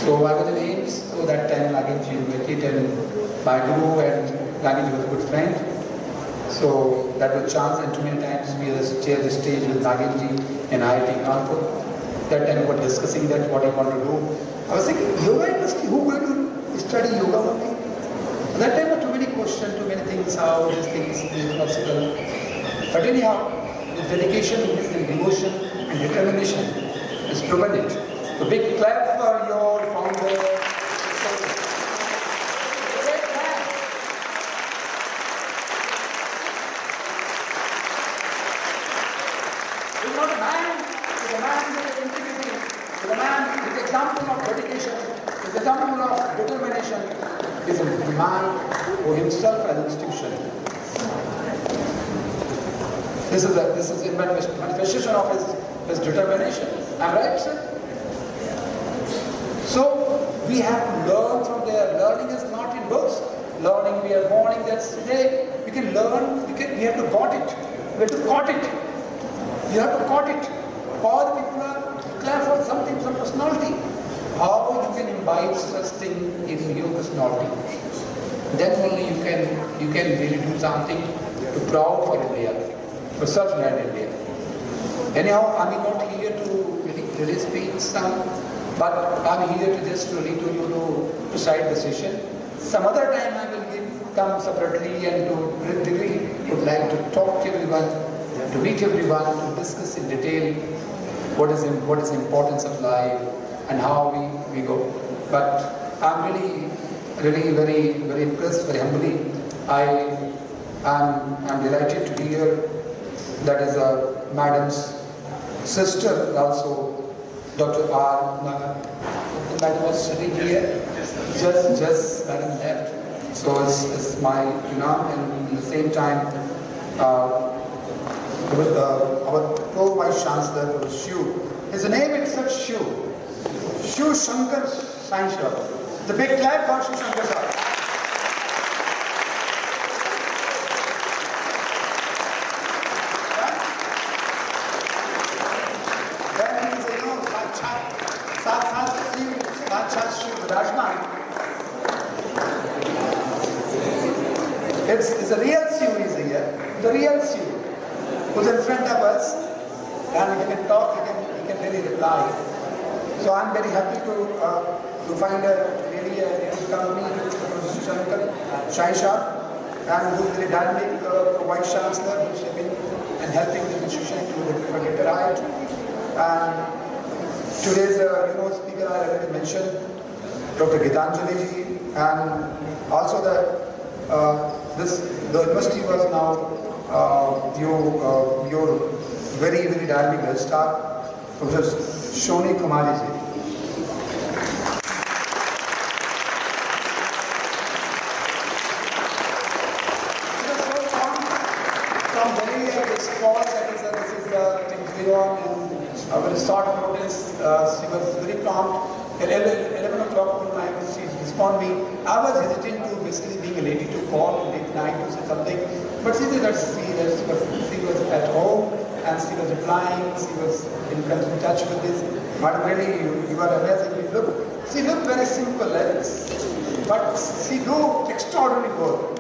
So I was in AIMS, so that time Naginji invited and my guru and Naginji was a good friend. So that was a chance, and too many times we shared the stage with Naginji and IIT Kanpur. That time we were discussing that what I want to do. I was thinking, yoga industry, who going to study yoga only? At that time, too many questions, too many things, how these things is possible. But anyhow, with dedication, with devotion and determination, is proven it. So big clap for your founder. Great man. He's not a man, he's a man with integrity, he's a man with example of dedication, he's an example of determination. Is a man who himself as an institution. This is a manifestation of his determination. Am I right, sir? So we have to learn from there. Learning is not in books. Learning, we are morning, that's today. We can learn, we have to got it. We have to caught it. You have to caught it. All the people are declared for something, some personality. How you can imbibe such thing in your personality? Then only you can really do something to proud for India, for self-reliant India. Anyhow, I'm not here to really speak some, but I'm here to just really to you to decide the session. Some other time I will come separately and to really would like to talk to everyone to meet everyone, to discuss in detail what is the importance of life and how we go. But I'm really very impressed, very humbly. I'm delighted to be here. That is Madam's sister, also Dr. R. Madam was sitting here, just Madam left. So it's my Imam, and at the same time, our pro-vice chancellor was Shu. His name itself Shu. Shu Shankar Science Shop. The big clap for Shu Shankar Shop. It's a real Sioux is here, the real Sioux, who's in front of us, and he can talk, he can really reply. So I'm very happy to find a really company, Shankar Shai Shah, and who's very dynamic, vice chancellor, who's stepping and helping the institution to get right. And today's speaker I already mentioned, Dr. Gitanjali ji, and also the university was now your very dynamic registrar, Professor Shoni Kumari ji. From very this fall, this is the thing going on in our short notice. She was very prompt. At 11 o'clock when she responded me, I was hesitant to basically being a lady to call late night to say something. But she was at home and she was replying, she was in touch with this. But really, you are amazing. She looked very simple, but she do extraordinary work.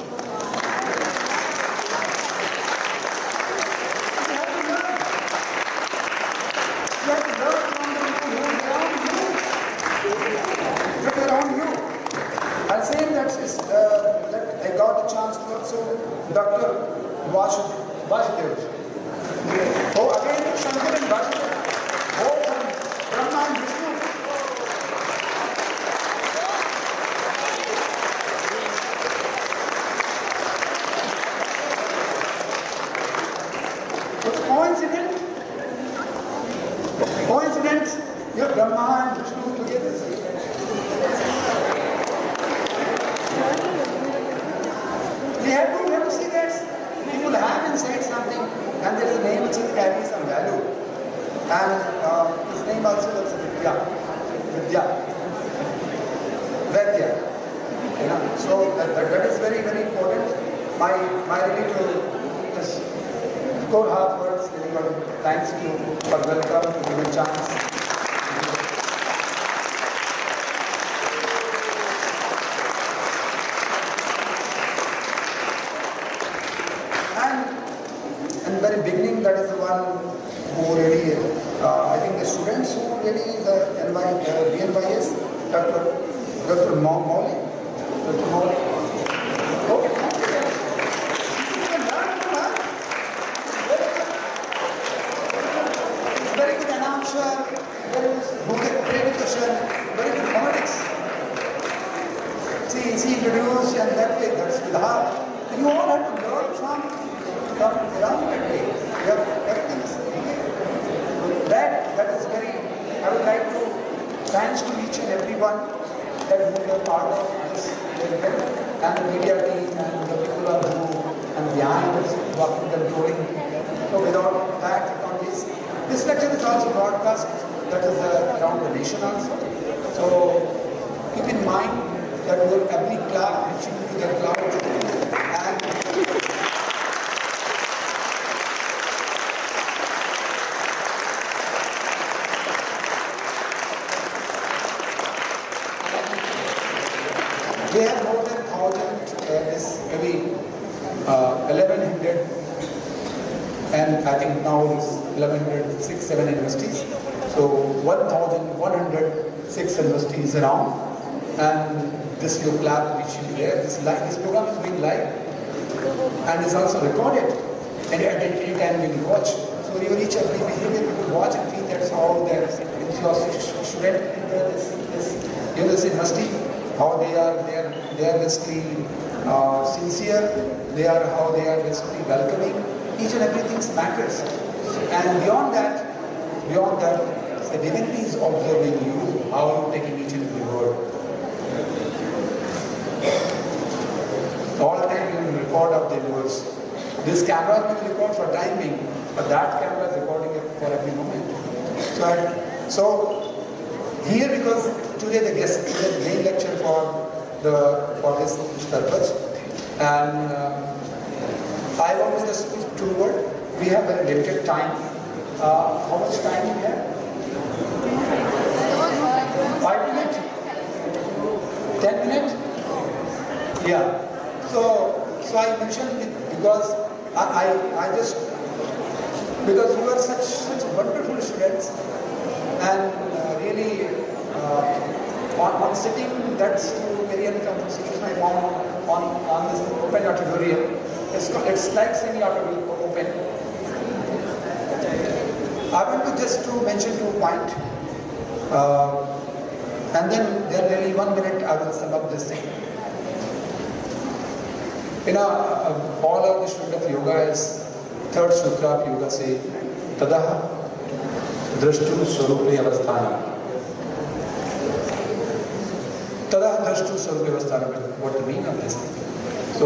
You have to learn from the people who are around you. Around you. I'll say that I got the chance to also Dr. Vasudev. Oh, again, Shankar and Vasudev. Oh, Brahma and Vishnu. What's coincidence? You have Brahma and Vishnu together. We have to see that people have inside something, and there is a name which carries some value. And his name also is Vidya. So that is very important. My really to just go half words. Really thanks to for welcome to give a chance. Very beginning, that is the one who really, I think the students who really the S-VYASA, Dr. Molly. Okay. Very good announcer, very great education, very good phonetics. She introduced and that way, that's with her. You all have to learn from around that way. Everything is that is very, I would like to thanks to each and everyone that who were part of this event, and the media team and the people who and behind us working controlling. So without that, this lecture is also broadcast, that is around the nation also. So keep in mind that every clap reaching to the cloud, and we have more than 1,000, maybe 1,100, and I think now it's 1,106, 7 universities. So 1,106 universities around, and this your clap which you hear, this program is being live, and it's also recorded. and at any time we will watch. So your each every behavior you will watch and feel that's how the student in this university, how they are basically sincere, how they are basically welcoming. Each and everything matters. And beyond that, the divinity is observing you, how you are taking each and every word. All the time you will record of the words. This camera will record for time being, but that camera is recording it for every moment. So here, because today the guest is the main lecture for this purpose, and I want to just speak two words. We have a limited time. How much time we have? 5 minutes? 10 minutes? Yeah. So I mentioned it because I just, because you are such wonderful students, and really on sitting, that's very uncomfortable situation I found on this open auditorium. It's like semi-auditorium open. I want to just to mention 2 points, and then there really 1 minute I will sum up this thing. All of the student of yoga is third sutra of yoga say, Tadaha drashtu swarupe avasthanam. Tadaha drashtu swarupe avasthanam. What the meaning of this thing? So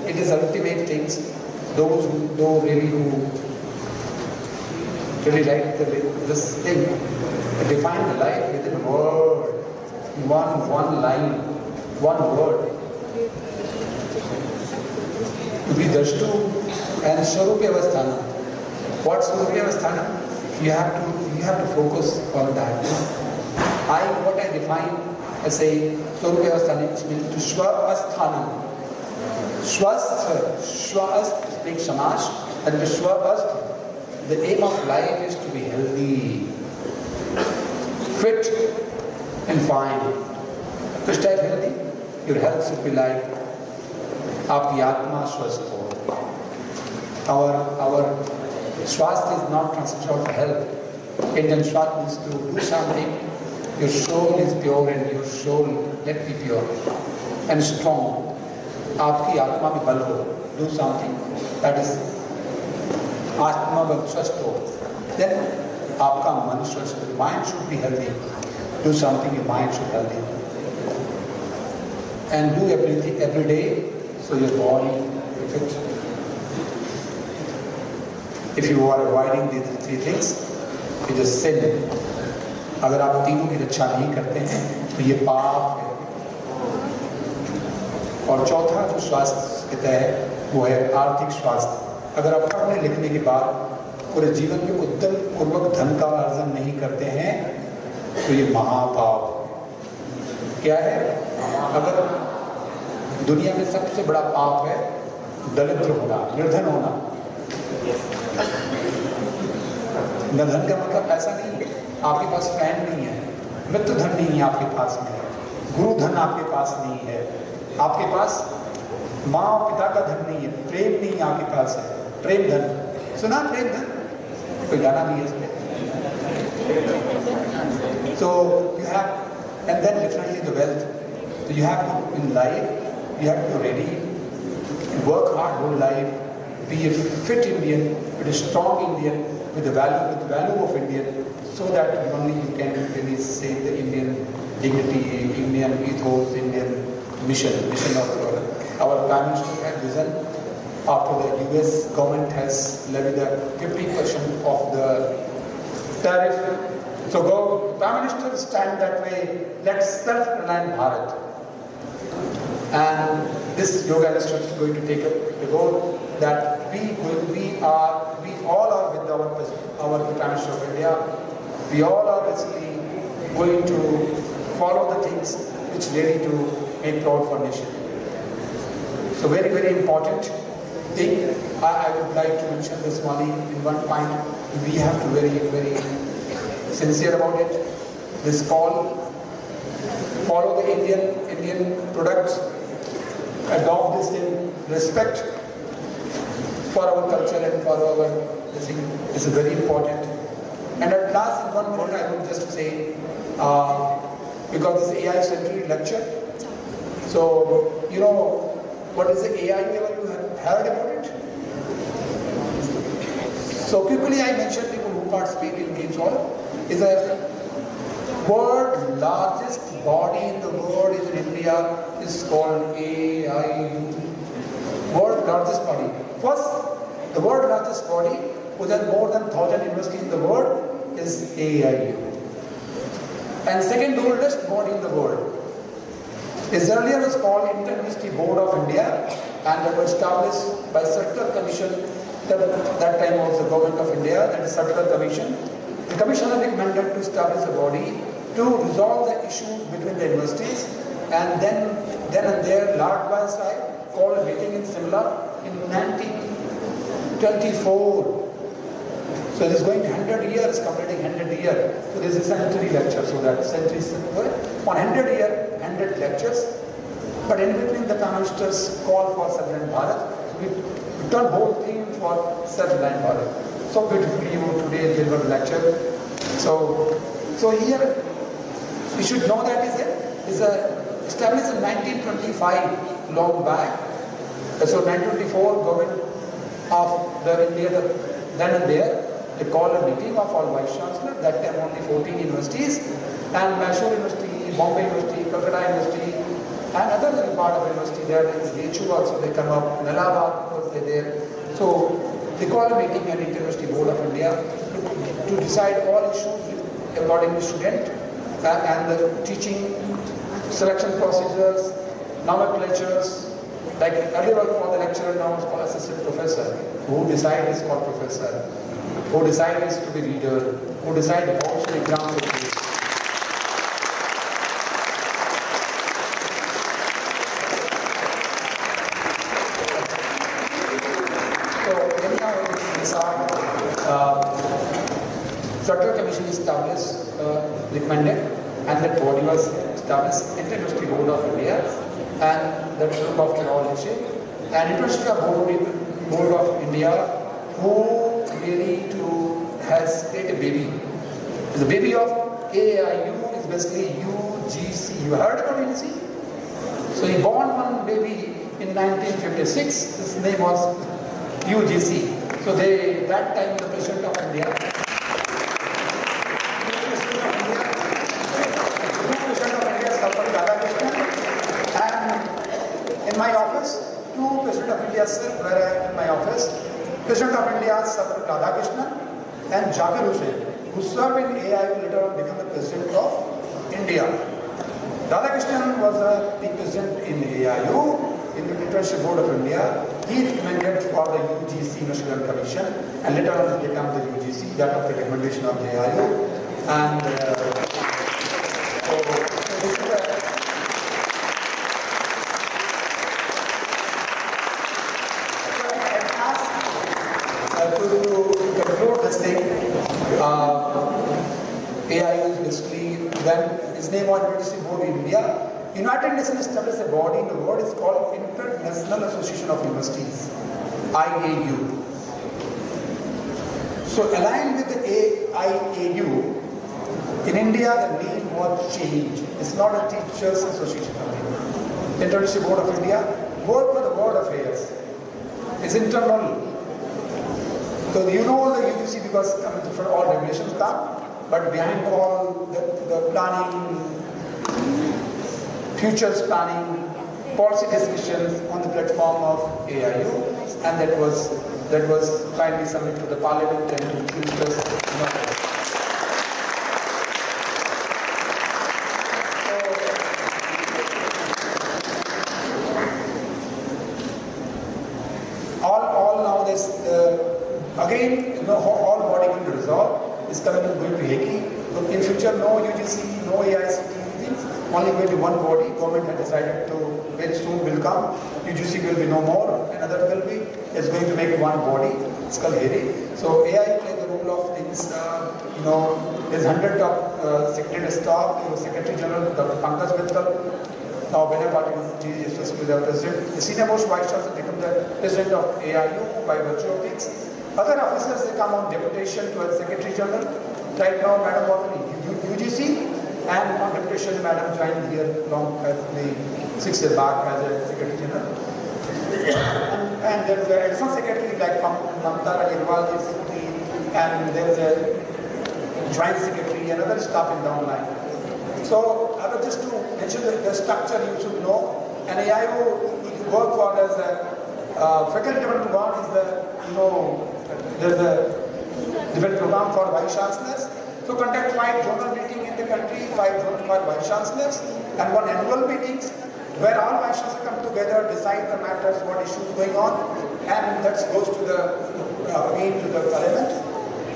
it is ultimate things. Those who really like this thing, define the life within a word, one line, one word. To be drashtu and swarupe avasthana. What swarupe avasthana? You have to focus on that. What I define as a swarupe avasthana means to shva-asthana. Shva-asth speaks Samash, and the shva-asth, the aim of life is to be healthy, fit and fine. To stay healthy, your health should be like आपकी आत्मा स्वस्थ हो. Our swasth is not concept of health. Indian swasth means to do something. Your soul is pure and your soul let be pure and strong. आपकी आत्मा में बल हो. Do something that is आत्मा बल स्वस्थ हो. Then आपका मन स्वस्थ हो. Mind should be healthy. Do something. Your mind should be healthy. And do everything every day. So your body fit. If you are avoiding these 3 things, it is sin. अगर आप तीनों की रक्षा नहीं करते हैं तो ये पाप है. और चौथा जो स्वास्थ्य कहता है वो है आर्थिक स्वास्थ्य. अगर आप पढ़ने लिखने के बाद पूरे जीवन में उद्यम पूर्वक धन का अर्जन नहीं करते हैं तो ये महापाप क्या है. अगर दुनिया में सबसे बड़ा पाप है दरिद्र होना, निर्धन होना. निर्धन का मतलब ऐसा नहीं है आपके पास फ्रेंड नहीं है, मित्र धन नहीं है आपके पास में, गुरु धन आपके पास नहीं है, आपके पास माँ और पिता का धन नहीं है, प्रेम नहीं आपके पास है. प्रेम धन सुना? प्रेम धन कोई गाना नहीं है इसमें. So you have, and then definitely the wealth. So you have to, in life, you have to be ready, work hard whole life, be a fit Indian, be a strong Indian, with the value of Indian, so that only you can really save the Indian dignity, Indian ethos, Indian mission of our Prime Minister has vision. After the US government has levied the 50% of the tariff. So Prime Minister stand that way, let's self-reliant Bharat. And this yoga institute is going to take up the goal that we all are with our Prime Minister of India. We all are basically going to follow the things which really to make proud for nation. So very, very important thing. I would like to mention this one in one point. We have to very, very sincere about it. This call, follow the Indian products, adopt this in respect for our culture and for our this thing is very important. And at last, in 1 minute, I would just say, because this AI Centenary lecture, so you know what is the AIU? Ever you have heard about it? So quickly, I mentioned people who participate in games all is a world largest body in the world is in India is called AIU. World largest body. First, the world largest body with more than 1,000 universities in the world is AIU. And second oldest body in the world is earlier was called Inter-University Board of India, and that was established by Circular Commission. That time was the government of India, that is Circular Commission. The commissioner recommended to establish a body to resolve the issues between the universities, and then and there Lord S-VYASA called a meeting in Simla in 1924. So it is going 100 years, completing 100 years. So this is a centenary lecture, so that century is on 100 year, 100 lectures. But in between the Prime Minister's call for Self-Reliant Bharat, so we turned whole theme for Self-Reliant Bharat. So beautifully you today delivered the lecture. So here we should know that is established in 1925, long back. So 1924 government of the India then and there. They call a meeting of all vice chancellor, that time only 14 universities, and Mysore University, Bombay University, Calcutta University, and other part of university there, AIU also they come up, Allahabad was there. So they call a meeting at Inter-University Board of India to decide all issues according to student and the teaching, selection procedures, nomenclatures, like earlier for the lecturer now is called assistant professor, who decide is called professor. Who decide is to be reader, who decide how should exams will be. So anyhow, this Structural Commission established, recommended, and that body was established, Inter-University Board of India, and that look after all issue, and Inter-University Board of India, who really has created a baby. The baby of AIU is basically UGC. You heard about UGC? So he born one baby in 1956. His name was UGC. So that time the President of India, and in my office, two President of India were in my office. President of India, Sir Radhakrishnan, and Zakir Hussain, who served in AIU, later on became the President of India. Radhakrishnan was the President in AIU, in the Inter-University Board of India. He recommended for the UGC National Commission, and later on became the UGC, that of the recommendation of the AIU. And so this is to conclude this thing, AIU is basically, then its name was Inter-University Board in India. United Nations established a body in the world, it's called International Association of Universities, IAU. So aligned with the IAU, in India the name was changed. It's not a Teachers Association. Inter-University Board of India, work for the World Affairs. It's internal. So you know the UGC because different all regulations come, but behind all the planning, futures planning, policy discussions on the platform of AIU, and that was finally submitted to the Parliament and to ministers. All now this. Again, all body will resolve. Is coming to going to Haiti. So in future, no UGC, no AICT, only going to one body. Government has decided to very soon will come. UGC will be no more. Another will be is going to make one body. It's called Haiti. So AI plays the role of things. There's 100 of Secretary of Staff, Secretary General Dr. Pankaj Mittal, Now, Vinay Patil is just the president. The senior most vice chancellor become the president of AIU by virtue of things. Other officers, they come on deputation to a secretary general. Right now, Madam was in UGC, and on deputation, Madam joined here long 6 years back as a secretary general. and there is an additional secretary like Mamta Agarwal is secretary, and there is a joint secretary and other staff in downline. So I was just to mention the structure you should know. And AIU work for as a faculty development program is the there's a development program for vice chancellors. So conduct 5 zonal meetings in the country, 5 zonal for vice chancellors, and 1 annual meetings where all vice chancellors come together, decide the matters, what issues going on, and that goes to the to the parliament,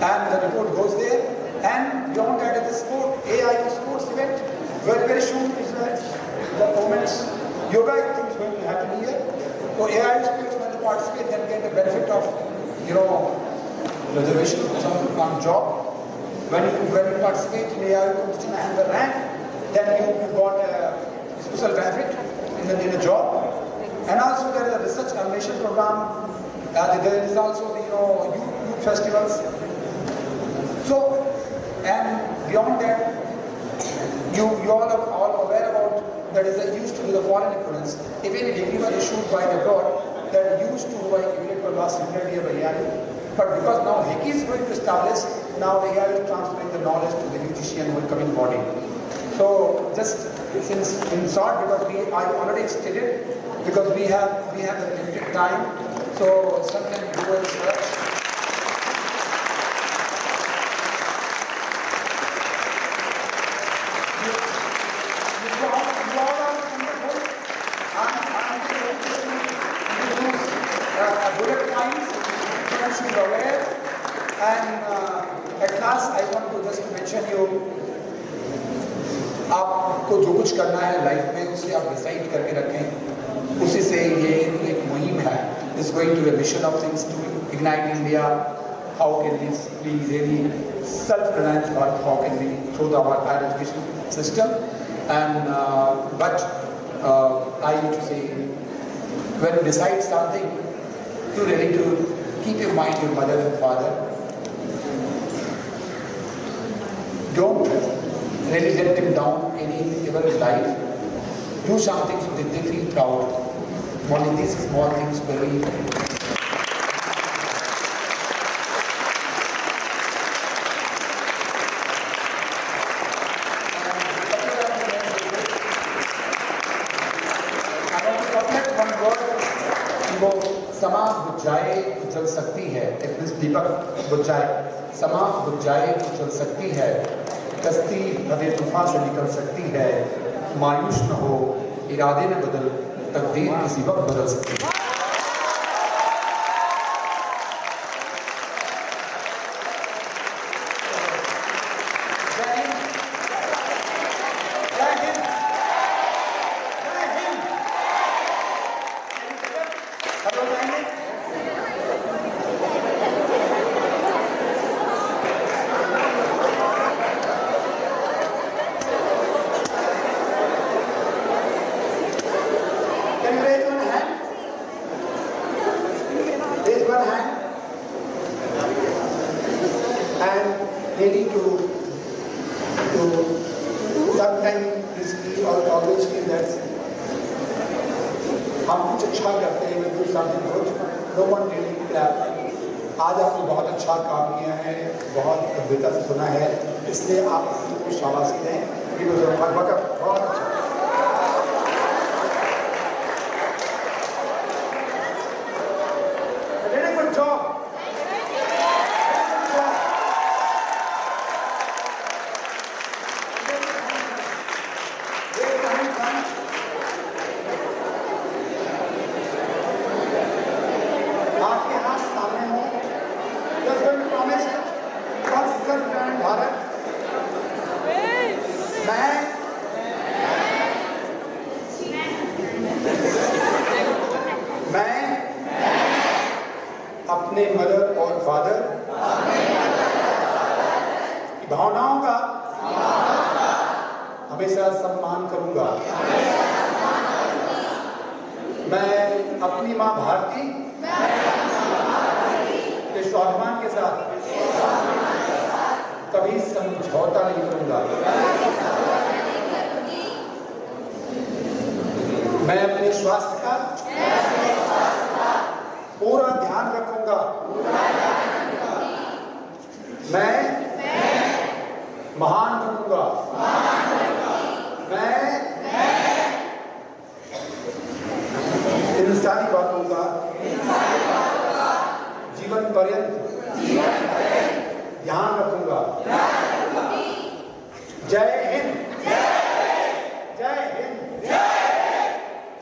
and the report goes there. And beyond that is the AIU sports event. Very soon is the women's yoga thing is going to happen here. So AIU sports when they participate, then get the benefit of reservation on job. When you participate in AIU competition and the rank, then you got a special benefit in a job. And also there is a research animation program. There is also the youth festivals. So. And beyond that, you all are all aware about that is used to do the foreign equivalents. If any degree was issued by the abroad, that used to by given for last 100 years by AIU. But because now HECI is going to establish, now the AIU is transferring the knowledge to the UGC and coming body. So just since in short, because I already stated, because we have a limited time, so some can do a research. आपको जो कुछ करना है life में उसे आप decide करके रखें उसी से ये एक मुहिम है is going to the mission of things to ignite India how can this be really self reliance और how can be through the our higher education system and but I used to say when you decide something you really to keep in mind your mother and father don't really let them down ever in life. Do something so that they feel proud. Only these small things very. वो समा बुझाए तो चल सकती है दीपक बुझाए समा बुझाए तो चल सकती है कश्ती नदी तूफान से निकल सकती है मायूस न हो इरादे न बदल तकदीर किसी वक्त बदल सकती है आज आपने बहुत अच्छा काम किया है बहुत गंभीरता से सुना है इसलिए आप सबको शाबाशी दें बहुत अच्छा अपने मदर और फादर की भावनाओं का हमेशा सम्मान करूंगा मैं अपनी माँ भारती के स्वाभिमान के साथ कभी समझौता नहीं करूंगा। मैं अपने स्वास्थ्य का पूरा ध्यान रखूंगा। मैं महान बनूंगा। मैं इन सारी बातों का जीवन पर्यंत ध्यान रखूंगा। जय हिंद। जय Hind.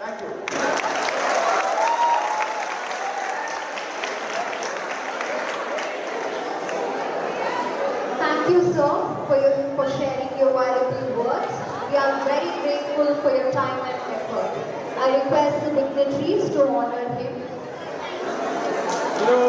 Thank you. Thank you, sir, for sharing your valuable words. We are very grateful for your time and effort. I request the dignitaries to honor him. Hello.